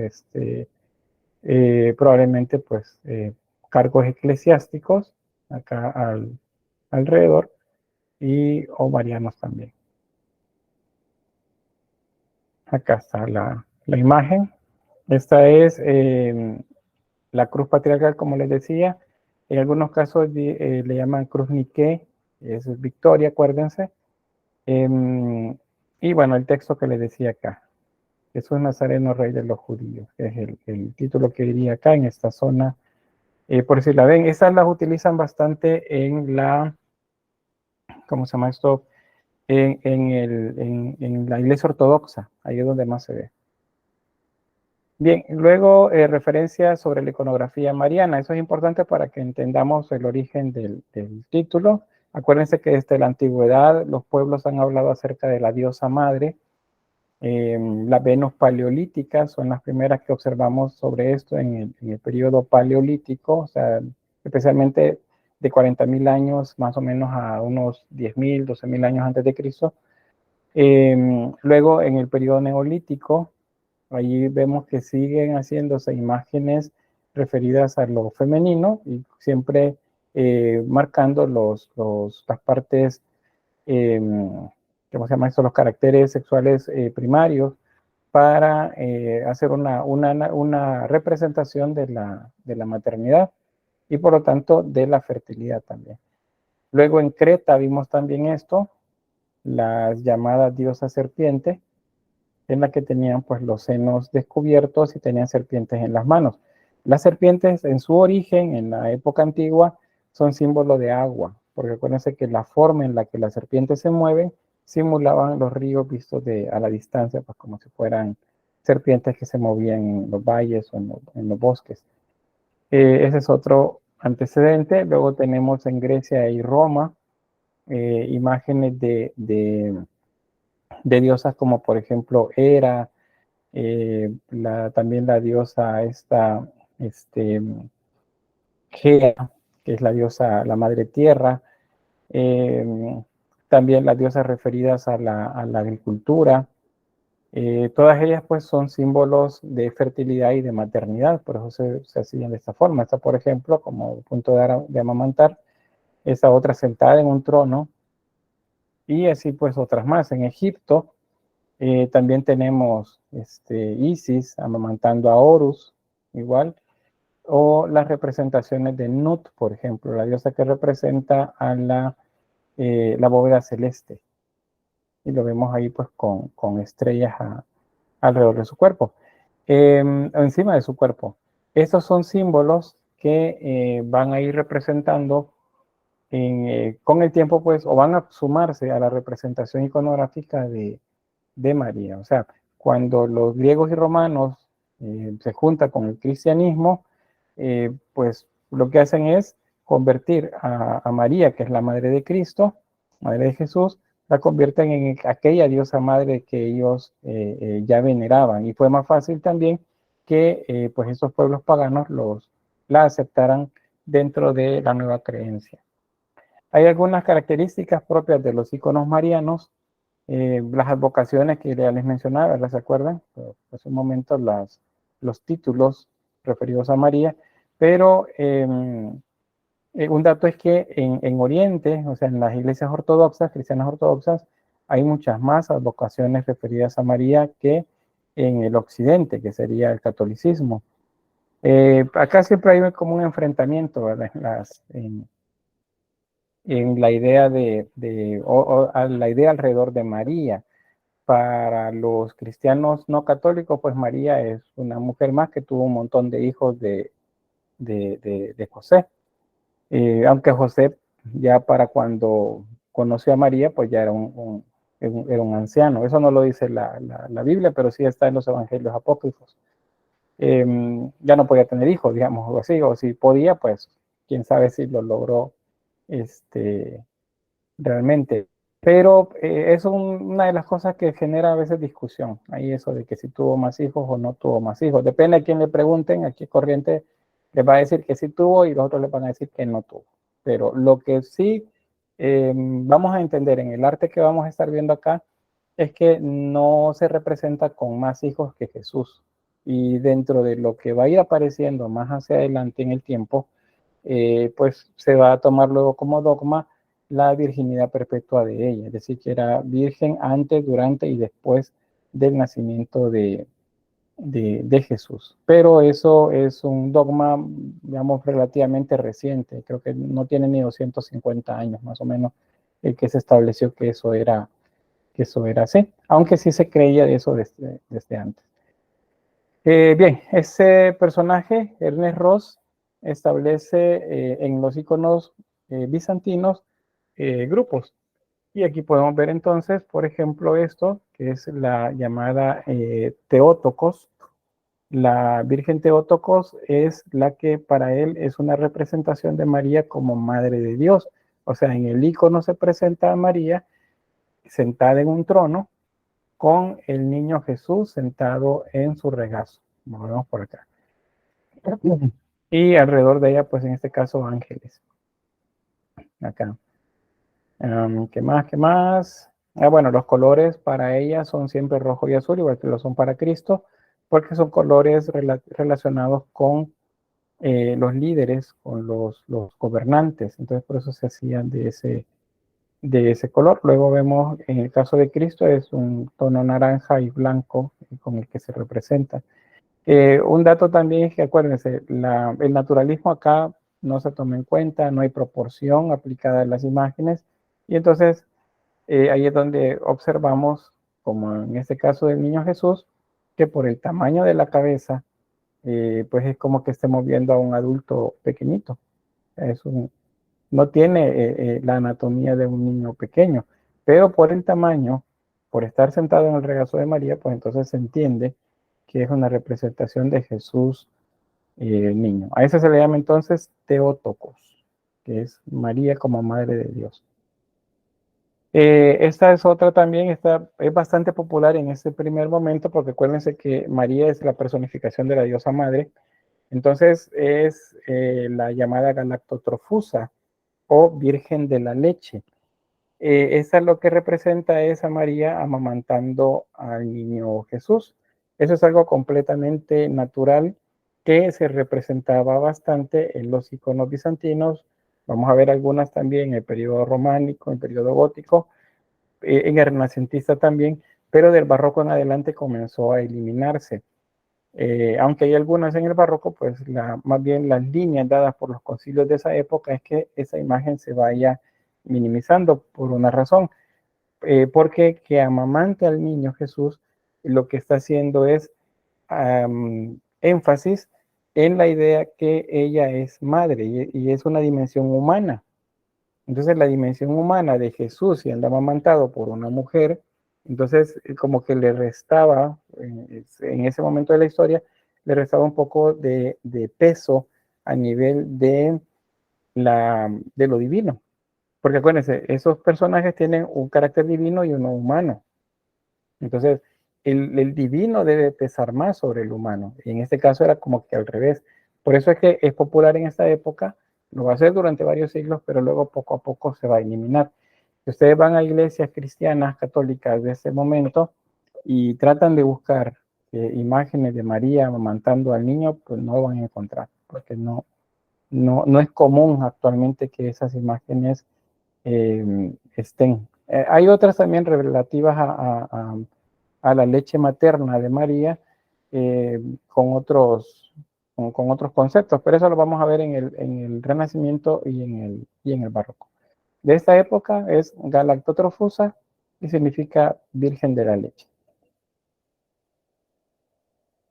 probablemente, pues, cargos eclesiásticos acá alrededor o marianos también. Acá está la imagen. Esta es la cruz patriarcal, como les decía. En algunos casos le llaman cruz Niké, eso es victoria, acuérdense. Y bueno, el texto que les decía acá. Jesús Nazareno, Rey de los Judíos, que es el título que diría acá en esta zona. Por si la ven, esas las utilizan bastante en ¿cómo se llama esto? En la iglesia ortodoxa, ahí es donde más se ve. Bien, luego referencias sobre la iconografía mariana. Eso es importante para que entendamos el origen del título. Acuérdense que desde la antigüedad los pueblos han hablado acerca de la diosa madre. Las Venus paleolíticas son las primeras que observamos sobre esto en el periodo paleolítico, o sea, especialmente de 40.000 años más o menos a unos 10.000, 12.000 años antes de Cristo. Luego en el periodo neolítico, allí vemos que siguen haciéndose imágenes referidas a lo femenino y siempre marcando las partes, ¿cómo se llama esto? Los caracteres sexuales primarios para hacer una representación de la maternidad y por lo tanto de la fertilidad también. Luego en Creta vimos también esto, las llamadas diosas serpientes, en la que tenían pues los senos descubiertos y tenían serpientes en las manos. Las serpientes en su origen, en la época antigua, son símbolo de agua, porque acuérdense que la forma en la que las serpientes se mueven simulaban los ríos vistos a la distancia, pues como si fueran serpientes que se movían en los valles o en los bosques. Ese es otro antecedente. Luego tenemos en Grecia y Roma imágenes de diosas como por ejemplo Hera, también la diosa esta, Gea, que es la diosa, la madre tierra, también las diosas referidas a la agricultura, todas ellas pues son símbolos de fertilidad y de maternidad, por eso se hacían de esta forma. Esta, por ejemplo, como punto de amamantar, esta otra sentada en un trono, y así pues otras más. En Egipto también tenemos Isis amamantando a Horus, igual, o las representaciones de Nut, por ejemplo, la diosa que representa a la bóveda celeste. Y lo vemos ahí pues con estrellas alrededor de su cuerpo, encima de su cuerpo. Estos son símbolos que van a ir representando con el tiempo, pues, o van a sumarse a la representación iconográfica de María. O sea, cuando los griegos y romanos se juntan con el cristianismo, pues lo que hacen es convertir a María, que es la madre de Cristo, madre de Jesús, la convierten en aquella diosa madre que ellos ya veneraban. Y fue más fácil también que pues esos pueblos paganos la aceptaran dentro de la nueva creencia. Hay algunas características propias de los iconos marianos, las advocaciones que ya les mencionaba, ¿las acuerdan? Hace un momento los títulos referidos a María, pero un dato es que en Oriente, o sea, en las iglesias ortodoxas, cristianas ortodoxas, hay muchas más advocaciones referidas a María que en el Occidente, que sería el catolicismo. Acá siempre hay como un enfrentamiento, ¿verdad? En la idea la idea alrededor de María. Para los cristianos no católicos, pues María es una mujer más que tuvo un montón de hijos de José. Aunque José ya para cuando conoció a María, pues ya era era un anciano. Eso no lo dice la Biblia, pero sí está en los evangelios apócrifos. Ya no podía tener hijos, digamos, o así, o si podía, pues quién sabe si lo logró realmente. Pero es una de las cosas que genera a veces discusión. Ahí eso de que si tuvo más hijos o no tuvo más hijos. Depende de quién le pregunten, aquí corriente les va a decir que sí tuvo y los otros les van a decir que no tuvo. Pero lo que sí vamos a entender en el arte que vamos a estar viendo acá es que no se representa con más hijos que Jesús. Y dentro de lo que va a ir apareciendo más hacia adelante en el tiempo, pues se va a tomar luego como dogma la virginidad perpetua de ella, es decir, que era virgen antes, durante y después del nacimiento de Jesús. Pero eso es un dogma, digamos, relativamente reciente, creo que no tiene ni 250 años más o menos, que se estableció que eso era así, aunque sí se creía de eso desde antes. Bien, ese personaje, Ernest Ross, establece en los iconos bizantinos grupos. Y aquí podemos ver entonces, por ejemplo, esto, que es la llamada Teótocos, La Virgen Theotokos es la que para él es una representación de María como Madre de Dios. O sea, en el icono se presenta a María sentada en un trono con el niño Jesús sentado en su regazo. Lo vemos por acá. Y alrededor de ella, pues en este caso, ángeles. Acá. ¿Qué más? ¿Qué más? Bueno, los colores para ella son siempre rojo y azul, igual que lo son para Cristo, porque son colores relacionados con los líderes, con los gobernantes. Entonces, por eso se hacían de ese color. Luego vemos, en el caso de Cristo, es un tono naranja y blanco con el que se representa. Un dato también es que, acuérdense, el naturalismo acá no se toma en cuenta, no hay proporción aplicada en las imágenes, y entonces ahí es donde observamos, como en este caso del niño Jesús, que por el tamaño de la cabeza, pues es como que estemos viendo a un adulto pequeñito. No tiene la anatomía de un niño pequeño, pero por el tamaño, por estar sentado en el regazo de María, pues entonces se entiende que es una representación de Jesús niño. A eso se le llama entonces Theotokos, que es María como Madre de Dios. Esta es otra también, esta es bastante popular en este primer momento, porque acuérdense que María es la personificación de la diosa madre, entonces es la llamada Galactotrofusa o Virgen de la Leche. Esa lo que representa es a María amamantando al niño Jesús. Eso es algo completamente natural que se representaba bastante en los iconos bizantinos. Vamos a ver algunas también en el periodo románico, en el periodo gótico, en el renacentista también, pero del barroco en adelante comenzó a eliminarse. Aunque hay algunas en el barroco, pues más bien las líneas dadas por los concilios de esa época es que esa imagen se vaya minimizando por una razón, porque que amamante al niño Jesús lo que está haciendo es énfasis en la idea que ella es madre y es una dimensión humana. Entonces la dimensión humana de Jesús siendo amamantado por una mujer, entonces como que le restaba, en ese momento de la historia, le restaba un poco de peso a nivel de lo divino. Porque acuérdense, esos personajes tienen un carácter divino y uno humano. Entonces, el divino debe pesar más sobre el humano. Y en este caso era como que al revés. Por eso es que es popular en esta época, lo va a ser durante varios siglos, pero luego poco a poco se va a eliminar. Si ustedes van a iglesias cristianas, católicas de ese momento y tratan de buscar imágenes de María amamantando al niño, pues no lo van a encontrar, porque no es común actualmente que esas imágenes estén. Hay otras también relativas a la leche materna de María con otros conceptos, pero eso lo vamos a ver en el Renacimiento y en el Barroco. De esta época es Galactotrofusa y significa Virgen de la Leche.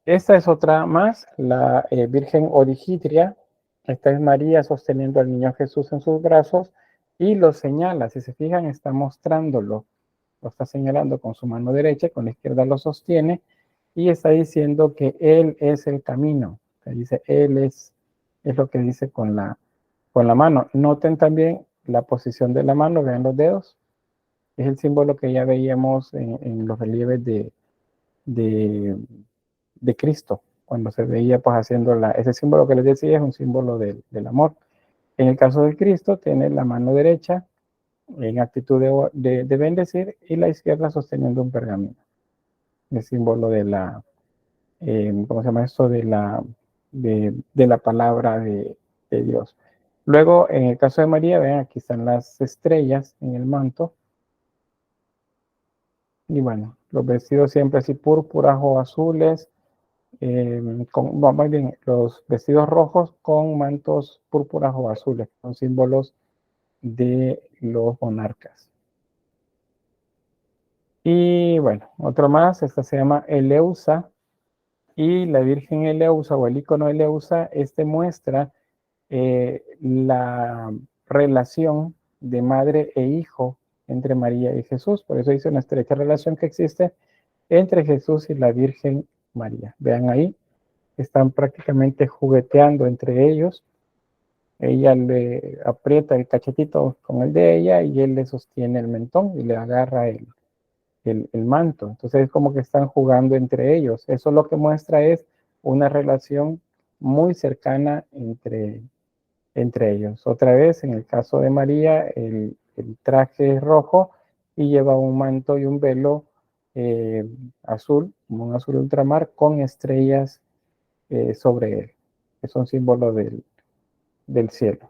Esta es otra más, la Virgen Odigitria. Esta es María sosteniendo al niño Jesús en sus brazos y lo señala. Si se fijan, está mostrándolo. Lo está señalando con su mano derecha, con la izquierda lo sostiene y está diciendo que Él es el camino. Se dice, Él es lo que dice con la mano. Noten también la posición de la mano, vean los dedos. Es el símbolo que ya veíamos en los relieves de Cristo, cuando se veía pues haciendo ese símbolo que les decía es un símbolo del amor. En el caso de Cristo tiene la mano derecha en actitud de bendecir y la izquierda sosteniendo un pergamino, el símbolo de la, ¿cómo se llama esto? De la palabra de Dios. Luego, en el caso de María, vean, aquí están las estrellas en el manto. Y bueno, los vestidos siempre así púrpuras o azules, más bien, los vestidos rojos con mantos púrpuras o azules, son símbolos de los monarcas. Y bueno, otro más, esta se llama Eleusa, y la Virgen Eleusa o el icono Eleusa, este muestra la relación de madre e hijo entre María y Jesús, por eso dice una estrecha relación que existe entre Jesús y la Virgen María. Vean ahí, están prácticamente jugueteando entre ellos. Ella le aprieta el cachetito con el de ella y él le sostiene el mentón y le agarra el manto. Entonces es como que están jugando entre ellos. Eso lo que muestra es una relación muy cercana entre ellos. Otra vez, en el caso de María, el traje es rojo y lleva un manto y un velo azul, como un azul ultramar, con estrellas sobre él, que son símbolos del cielo.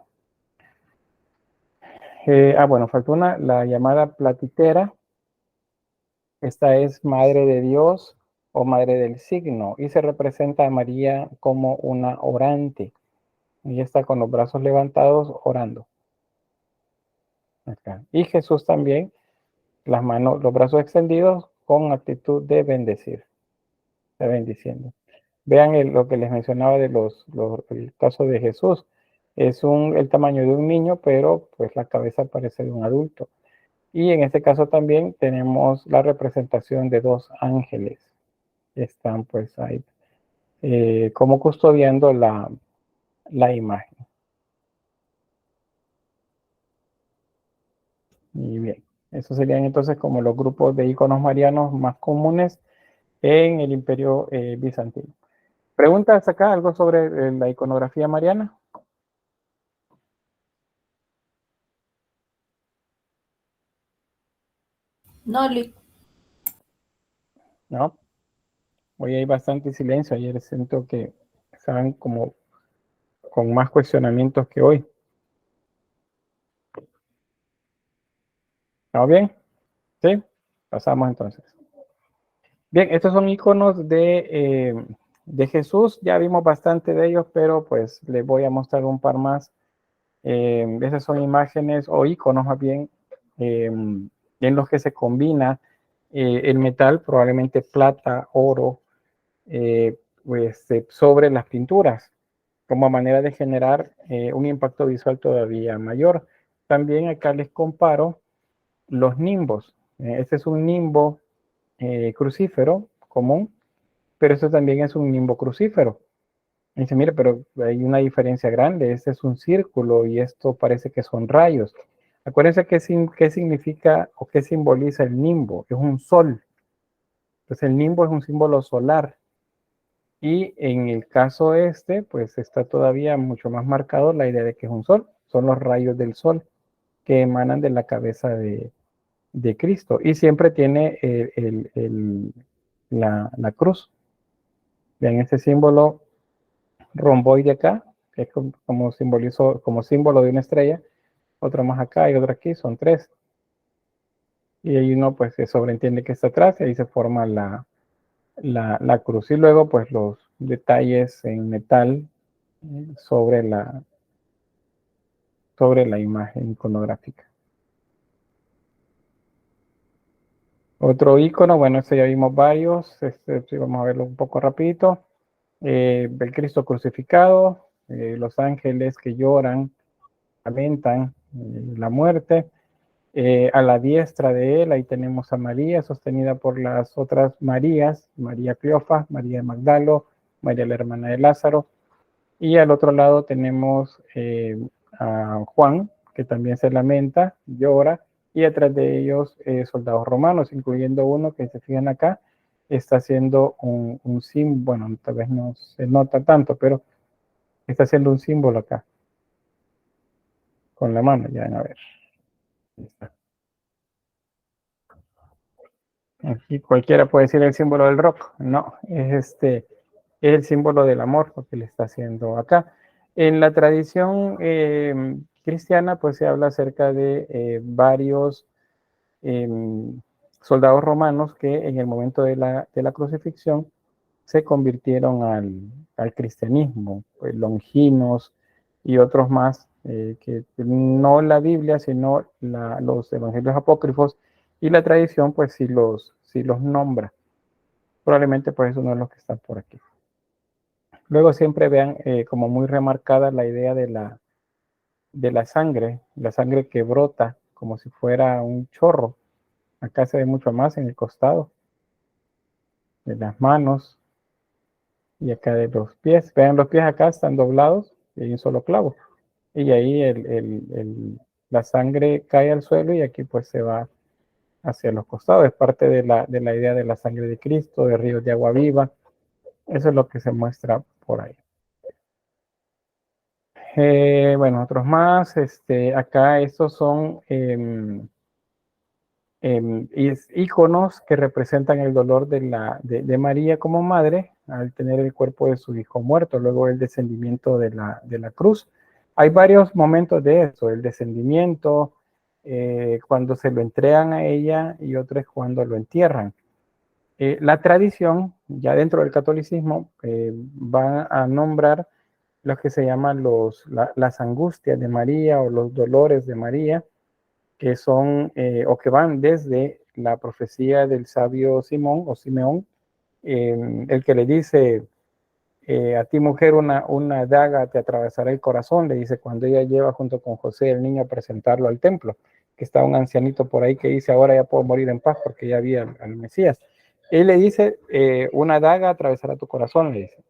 Bueno, faltó una, la llamada platitera. Esta es Madre de Dios o Madre del Signo y se representa a María como una orante. Y está con los brazos levantados orando. Acá. Y Jesús también, las manos, los brazos extendidos con actitud de bendecir, de bendiciendo. Vean lo que les mencionaba de el caso de Jesús. Es el tamaño de un niño, pero pues la cabeza parece de un adulto. Y en este caso también tenemos la representación de dos ángeles. Están pues ahí como custodiando la imagen. Y bien, esos serían entonces como los grupos de iconos marianos más comunes en el Imperio Bizantino. ¿Preguntas acá algo sobre la iconografía mariana? No, Lick. No. Hoy hay bastante silencio. Ayer siento que estaban como con más cuestionamientos que hoy. ¿Estamos bien? ¿Sí? Pasamos entonces. Bien, estos son iconos de Jesús. Ya vimos bastante de ellos, pero pues les voy a mostrar un par más. Esas son imágenes o iconos más bien en los que se combina el metal, probablemente plata, oro, pues, sobre las pinturas, como manera de generar un impacto visual todavía mayor. También acá les comparo los nimbos. Este es un nimbo crucífero común, pero este también es un nimbo crucífero. Y dice, mire, pero hay una diferencia grande. Este es un círculo y esto parece que son rayos. Acuérdense qué significa o qué simboliza el nimbo. Es un sol. Entonces el nimbo es un símbolo solar. Y en el caso pues está todavía mucho más marcado la idea de que es un sol. Son los rayos del sol que emanan de la cabeza de Cristo. Y siempre tiene la cruz. Vean este símbolo romboide acá, que es como símbolo de una estrella. Otro más acá y otro aquí, son tres. Y hay uno pues se sobreentiende que está atrás y ahí se forma la cruz. Y luego pues los detalles en metal sobre la imagen iconográfica. Otro icono, bueno, este ya vimos varios, sí, vamos a verlo un poco rapidito. El Cristo crucificado, los ángeles que lloran, lamentan la muerte. A la diestra de él, ahí tenemos a María, sostenida por las otras Marías, María Cleofas, María de Magdalo, María la hermana de Lázaro. Y al otro lado tenemos a Juan, que también se lamenta, llora, y atrás de ellos soldados romanos, incluyendo uno que se fijan acá, está haciendo un símbolo, bueno, tal vez no se nota tanto, pero está haciendo un símbolo acá, con la mano, ya van a ver. Ahí está. Aquí cualquiera puede decir el símbolo del rock, no, es el símbolo del amor lo que le está haciendo acá. En la tradición cristiana, pues se habla acerca de varios soldados romanos que en el momento de la crucifixión se convirtieron al cristianismo, pues Longinos y otros más, que no la Biblia, sino los evangelios apócrifos y la tradición, pues sí los nombra. Probablemente pues es uno de los que están por aquí. Luego siempre vean como muy remarcada la idea de la sangre que brota como si fuera un chorro. Acá se ve mucho más en el costado de las manos. y acá de los pies. Vean, los pies acá están doblados y hay un solo clavo. Y ahí la sangre cae al suelo y aquí pues se va hacia los costados. Es parte de la idea de la sangre de Cristo, de ríos de agua viva. Eso es lo que se muestra por ahí. Bueno, otros más. Acá estos son íconos que representan el dolor de María como madre al tener el cuerpo de su hijo muerto, luego el descendimiento de la cruz. Hay varios momentos de eso, el descendimiento, cuando se lo entregan a ella y otro es cuando lo entierran. La tradición, ya dentro del catolicismo, va a nombrar los que se llaman las angustias de María o los dolores de María, que son o que van desde la profecía del sabio Simón o Simeón, el que le dice, a ti mujer una daga te atravesará el corazón, le dice cuando ella lleva junto con José el niño a presentarlo al templo, que está un ancianito por ahí que dice ahora ya puedo morir en paz porque ya vi al Mesías. Él le dice, una daga atravesará tu corazón, le dice.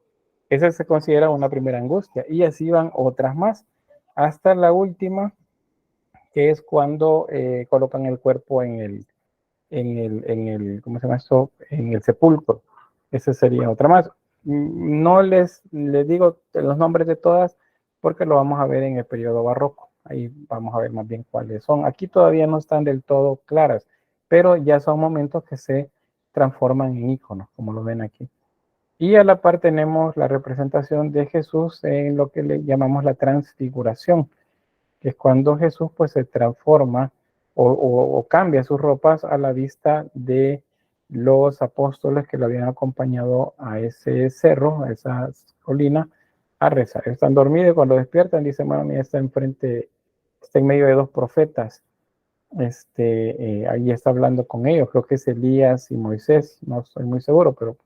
Esa se considera una primera angustia y así van otras más, hasta la última, que es cuando colocan el cuerpo ¿cómo se llama esto? En el sepulcro. Esa sería otra más. No les digo los nombres de todas porque lo vamos a ver en el periodo barroco. Ahí vamos a ver más bien cuáles son. Aquí todavía no están del todo claras, pero ya son momentos que se transforman en íconos, como lo ven aquí. Y a la par tenemos la representación de Jesús en lo que le llamamos la transfiguración, que es cuando Jesús pues se transforma o cambia sus ropas a la vista de los apóstoles que lo habían acompañado a ese cerro, a esa colina, a rezar. Están dormidos y cuando despiertan dicen, bueno, mira, está enfrente, está en medio de dos profetas. Ahí está hablando con ellos, creo que es Elías y Moisés, no estoy muy seguro, pero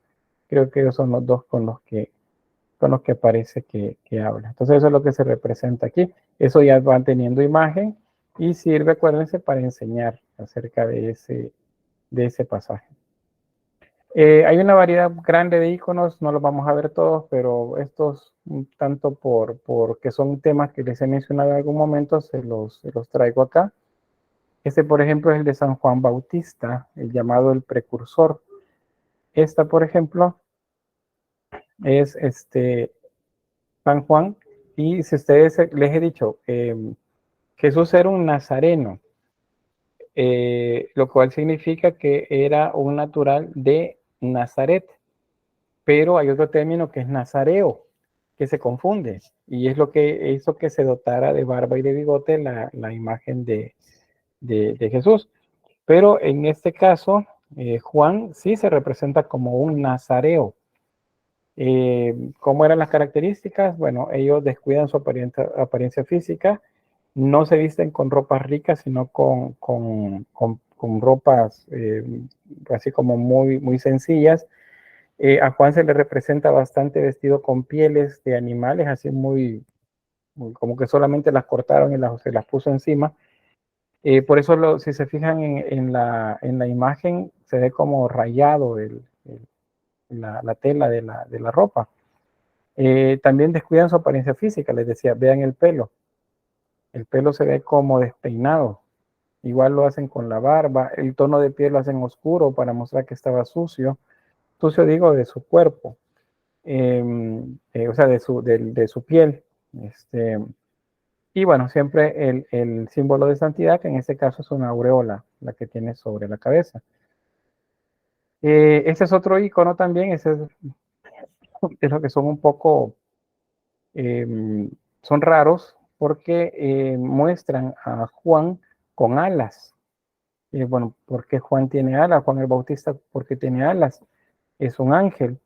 creo que ellos son los dos con los que parece que habla. Entonces eso es lo que se representa aquí. Eso ya van teniendo imagen y sirve, acuérdense, para enseñar acerca de ese pasaje. Hay una variedad grande de iconos, no los vamos a ver todos, pero estos, tanto porque son temas que les he mencionado en algún momento, se los traigo acá. Por ejemplo, es el de San Juan Bautista, el llamado el precursor. Esta, por ejemplo, es San Juan, y si ustedes les he dicho, Jesús era un nazareno, lo cual significa que era un natural de Nazaret, pero hay otro término que es nazareo, que se confunde, y es lo que hizo que se dotara de barba y de bigote la imagen de Jesús. Pero en este caso, Juan sí se representa como un nazareo. ¿Cómo eran las características? Bueno, ellos descuidan su apariencia física, no se visten con ropas ricas, sino con ropas así como muy, muy sencillas. A Juan se le representa bastante vestido con pieles de animales, así muy como que solamente las cortaron y se las puso encima. Por eso si se fijan en la imagen, se ve como rayado la tela de la ropa. También descuidan su apariencia física, les decía, vean el pelo. El pelo se ve como despeinado. Igual lo hacen con la barba. El tono de piel lo hacen oscuro para mostrar que estaba sucio. Sucio digo de su cuerpo. O sea, de su piel. Y bueno, siempre el símbolo de santidad, que en este caso es una aureola, la que tiene sobre la cabeza. Este es otro icono también. Ese es lo que son un poco... son raros porque muestran a Juan con alas. Bueno, ¿por qué Juan tiene alas? Juan el Bautista, ¿por qué tiene alas? Es un ángel.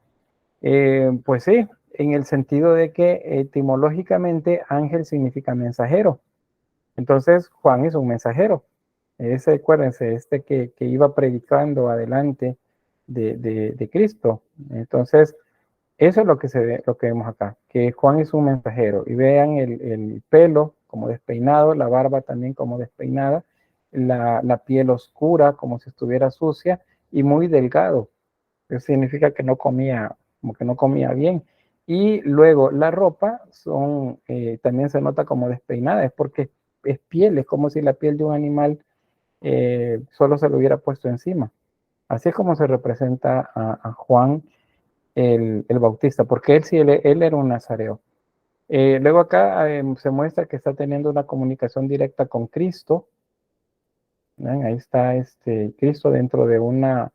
Pues sí, en el sentido de que etimológicamente ángel significa mensajero. Entonces Juan es un mensajero. Acuérdense, que iba predicando adelante de Cristo. Entonces, eso es lo que lo que vemos acá, que Juan es un mensajero. Y vean el pelo como despeinado, la barba también como despeinada, la piel oscura como si estuviera sucia y muy delgado. Eso significa que no comía como que no comía bien. Y luego la ropa también se nota como despeinada, es porque es piel, es como si la piel de un animal solo se lo hubiera puesto encima. Así es como se representa a Juan el Bautista, porque él era un nazareo. Luego acá se muestra que está teniendo una comunicación directa con Cristo. ¿Ven? Ahí está Cristo dentro de una,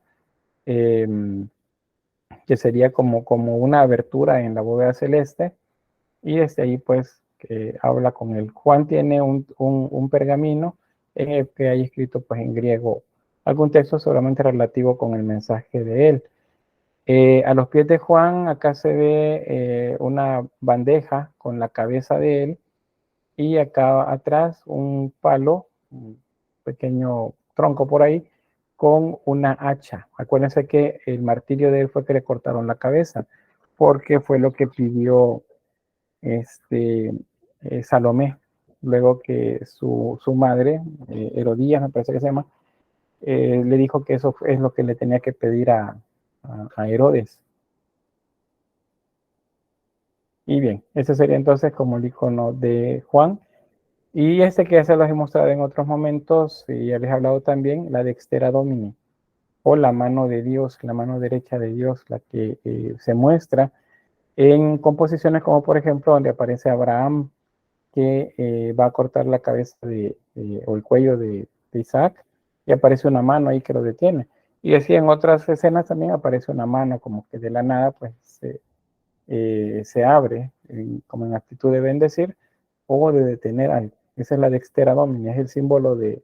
que sería como una abertura en la bóveda celeste, y desde ahí pues habla con él. Juan tiene un pergamino en el que hay escrito pues en griego algún texto solamente relativo con el mensaje de él. A los pies de Juan acá se ve una bandeja con la cabeza de él, y acá atrás un palo, un pequeño tronco por ahí, con una hacha. Acuérdense que el martirio de él fue que le cortaron la cabeza, porque fue lo que pidió Salomé, luego que su madre, Herodías, me parece que se llama, le dijo que eso es lo que le tenía que pedir a Herodes. Y bien, ese sería entonces como el icono de Juan. Y que ya se los he mostrado en otros momentos, y ya les he hablado también, la Dextera Domini, o la mano de Dios, la mano derecha de Dios, la que se muestra en composiciones como por ejemplo donde aparece Abraham, que va a cortar la cabeza o el cuello de Isaac, y aparece una mano ahí que lo detiene. Y así en otras escenas también aparece una mano como que de la nada pues se abre, como en actitud de bendecir o de detener algo. Esa es la Dextera Domini, es el símbolo de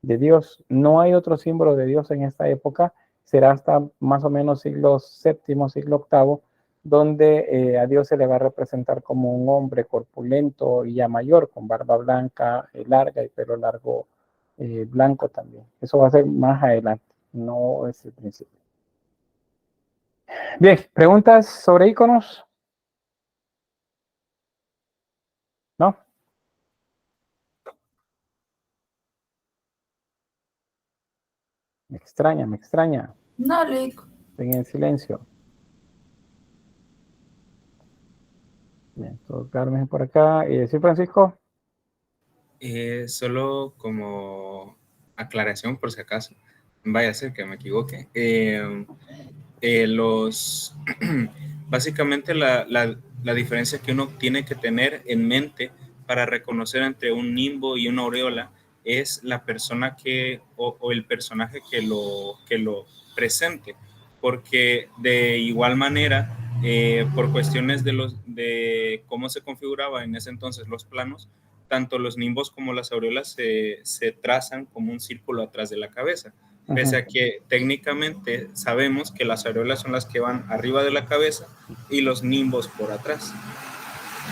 Dios. No hay otro símbolo de Dios en esta época, será hasta más o menos siglo VII, siglo VIII, donde a Dios se le va a representar como un hombre corpulento y ya mayor, con barba blanca larga y pelo largo blanco también. Eso va a ser más adelante, no es el principio. Bien, ¿preguntas sobre iconos? ¿No? Me extraña, me extraña. No, Lick. Estén en silencio. Bien, todo Carmen por acá. ¿Sí, Francisco? Solo como aclaración por si acaso, vaya a ser que me equivoque. Básicamente la diferencia que uno tiene que tener en mente para reconocer entre un nimbo y una aureola es la persona o el personaje que lo presente, porque de igual manera, por cuestiones de cómo se configuraba en ese entonces los planos, tanto los nimbos como las aureolas se trazan como un círculo atrás de la cabeza, pese a que técnicamente sabemos que las aureolas son las que van arriba de la cabeza y los nimbos por atrás.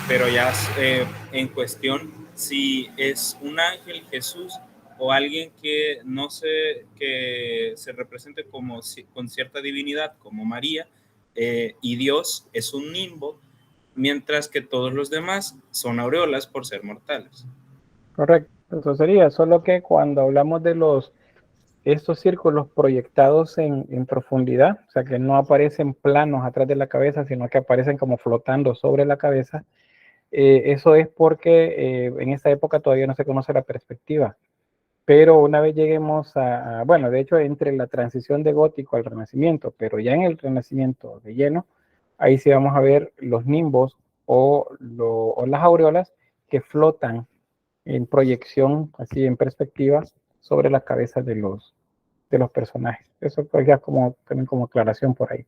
Pero ya en cuestión, si es un ángel, Jesús, o alguien que no sé, que se represente con cierta divinidad, como María, y Dios es un nimbo, mientras que todos los demás son aureolas por ser mortales. Correcto, eso sería, solo que cuando hablamos de estos círculos proyectados en profundidad, o sea que no aparecen planos atrás de la cabeza, sino que aparecen como flotando sobre la cabeza, eso es porque en esta época todavía no se conoce la perspectiva. Pero una vez lleguemos bueno, de hecho entre la transición de gótico al renacimiento, pero ya en el renacimiento de lleno, ahí sí vamos a ver los nimbos o las aureolas que flotan en proyección, así en perspectiva, sobre las cabezas de los personajes. Eso pues ya también como aclaración por ahí.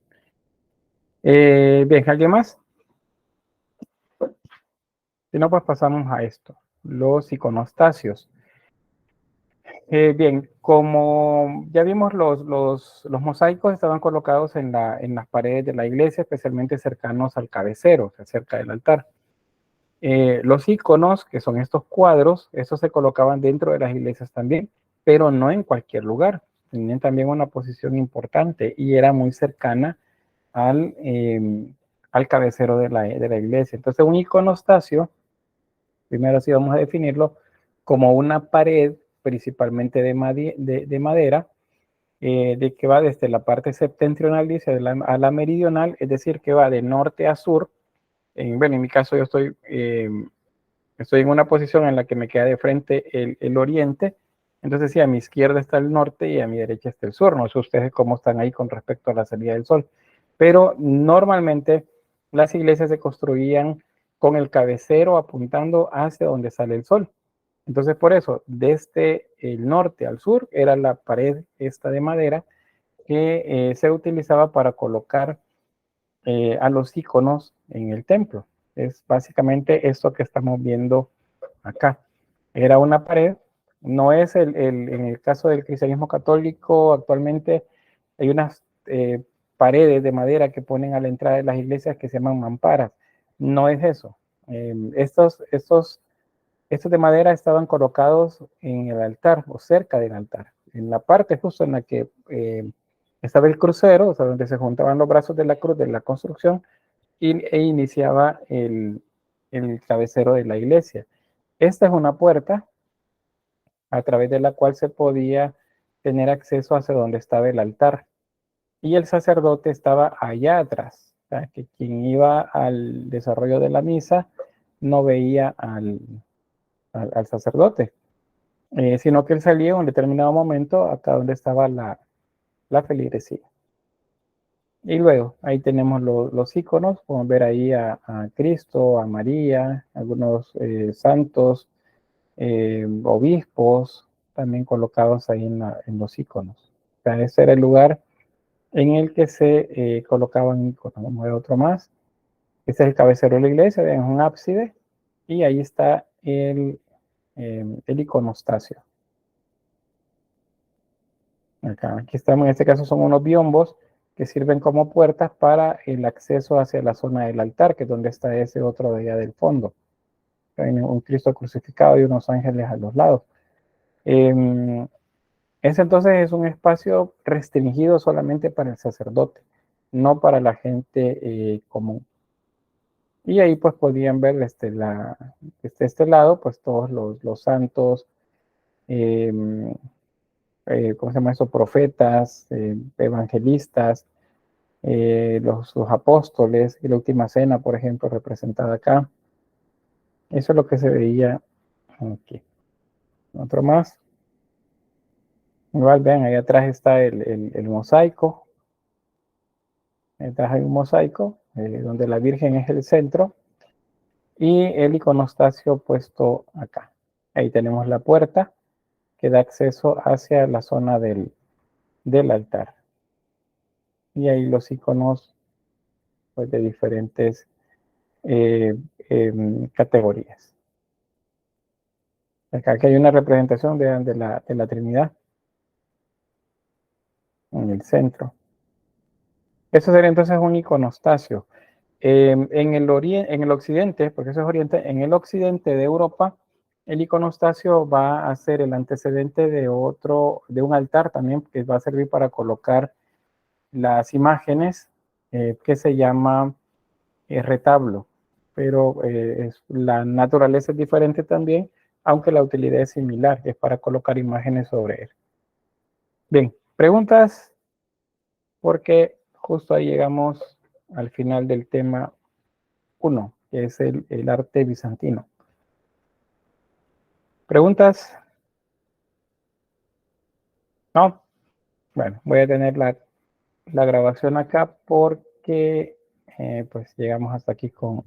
Bien, ¿alguien más? Si no, pues pasamos a esto, los iconostasios. Bien, como ya vimos, los mosaicos estaban colocados en las paredes de la iglesia, especialmente cercanos al cabecero, o sea, cerca del altar. Los iconos, que son estos cuadros, estos se colocaban dentro de las iglesias también, pero no en cualquier lugar. Tenían también una posición importante y era muy cercana al cabecero de la iglesia. Entonces, un iconostasio, primero sí vamos a definirlo como una pared principalmente de madera, de que va desde la parte septentrional, dice, a la meridional, es decir, que va de norte a sur. Bueno, en mi caso yo estoy en una posición en la que me queda de frente el oriente. Entonces, sí, a mi izquierda está el norte y a mi derecha está el sur. No sé ustedes cómo están ahí con respecto a la salida del sol. Pero normalmente las iglesias se construían con el cabecero apuntando hacia donde sale el sol. Entonces, por eso, desde el norte al sur era la pared esta de madera que se utilizaba para colocar a los iconos en el templo. Es básicamente esto que estamos viendo acá. Era una pared, no es en el caso del cristianismo católico, actualmente hay unas paredes de madera que ponen a la entrada de las iglesias que se llaman mamparas. No es eso. Estos de madera estaban colocados en el altar o cerca del altar, en la parte justo en la que estaba el crucero, o sea, donde se juntaban los brazos de la cruz de la construcción e iniciaba el cabecero de la iglesia. Esta es una puerta a través de la cual se podía tener acceso hacia donde estaba el altar. Y el sacerdote estaba allá atrás, o sea, que quien iba al desarrollo de la misa no veía al sacerdote, sino que él salía en un determinado momento acá donde estaba la feligresía. Y luego ahí tenemos los iconos, podemos ver ahí a Cristo, a María, algunos santos, obispos, también colocados ahí en los iconos. O sea, ese era el lugar en el que se colocaban iconos. Vamos a ver otro más. Este es el cabecero de la iglesia, vean, es un ábside, y ahí está el iconostasio. Acá, aquí estamos, en este caso son unos biombos que sirven como puertas para el acceso hacia la zona del altar, que es donde está ese otro de allá del fondo. Hay un Cristo crucificado y unos ángeles a los lados. Ese entonces es un espacio restringido solamente para el sacerdote, no para la gente común. Y ahí pues podían ver desde este lado pues todos los santos, ¿cómo se llama eso? Profetas, evangelistas, los apóstoles, y la última cena, por ejemplo, representada acá. Eso es lo que se veía aquí. Otro más. Igual, vean, ahí atrás está el mosaico. Atrás hay un mosaico, donde la Virgen es el centro, y el iconostasio puesto acá. Ahí tenemos la puerta que da acceso hacia la zona del altar. Y ahí los iconos pues, de diferentes categorías. Acá hay una representación de la Trinidad en el centro. Eso sería entonces un iconostasio. En el occidente, porque eso es oriente, en el occidente de Europa, el iconostasio va a ser el antecedente de un altar también, que va a servir para colocar las imágenes, que se llama retablo. Pero la naturaleza es diferente también, aunque la utilidad es similar, es para colocar imágenes sobre él. Bien, preguntas, porque justo ahí llegamos al final del tema 1, que es el arte bizantino. ¿Preguntas? ¿No? Bueno, voy a tener la grabación acá porque pues llegamos hasta aquí con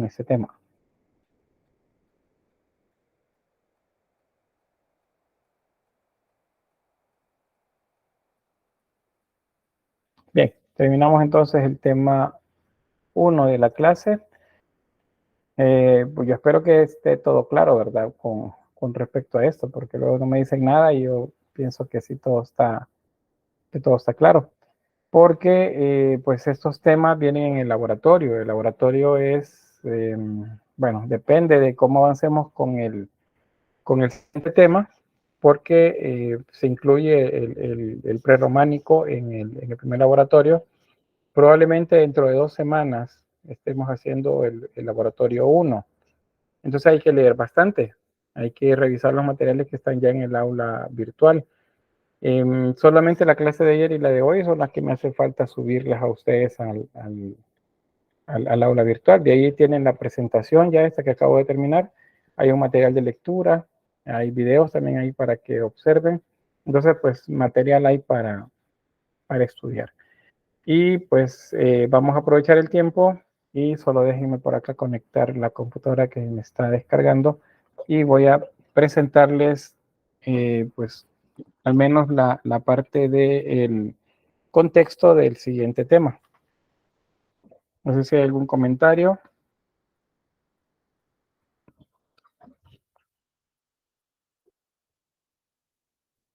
este tema. Bien, terminamos entonces el tema 1 de la clase. Pues yo espero que esté todo claro, ¿verdad? Con respecto a esto, porque luego no me dicen nada y yo pienso que sí que todo está claro. Porque pues estos temas vienen en el laboratorio. El laboratorio es, bueno, depende de cómo avancemos con el siguiente tema, porque se incluye el prerrománico en el primer laboratorio. Probablemente dentro de 2 semanas estemos haciendo el laboratorio 1. Entonces hay que leer bastante, hay que revisar los materiales que están ya en el aula virtual. Solamente la clase de ayer y la de hoy son las que me hace falta subirlas a ustedes al aula virtual. De ahí tienen la presentación ya esta que acabo de terminar. Hay un material de lectura, hay videos también ahí para que observen. Entonces, pues material hay para estudiar. Y pues vamos a aprovechar el tiempo y solo déjenme por acá conectar la computadora que me está descargando y voy a presentarles pues al menos la parte del contexto del siguiente tema. No sé si hay algún comentario.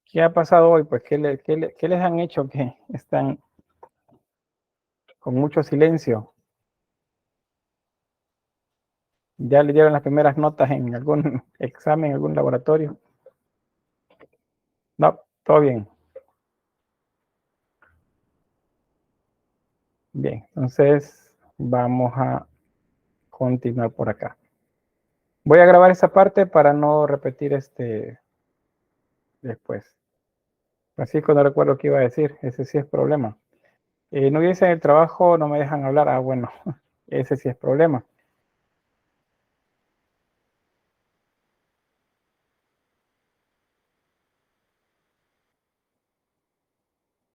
¿Qué ha pasado hoy? Pues, ¿qué les han hecho que están con mucho silencio? ¿Ya le dieron las primeras notas en algún examen, algún laboratorio? No, todo bien. Bien, entonces vamos a continuar por acá. Voy a grabar esa parte para no repetir después. Francisco, no recuerdo qué iba a decir, ese sí es problema. No dicen el trabajo, no me dejan hablar. Ah, bueno, ese sí es problema.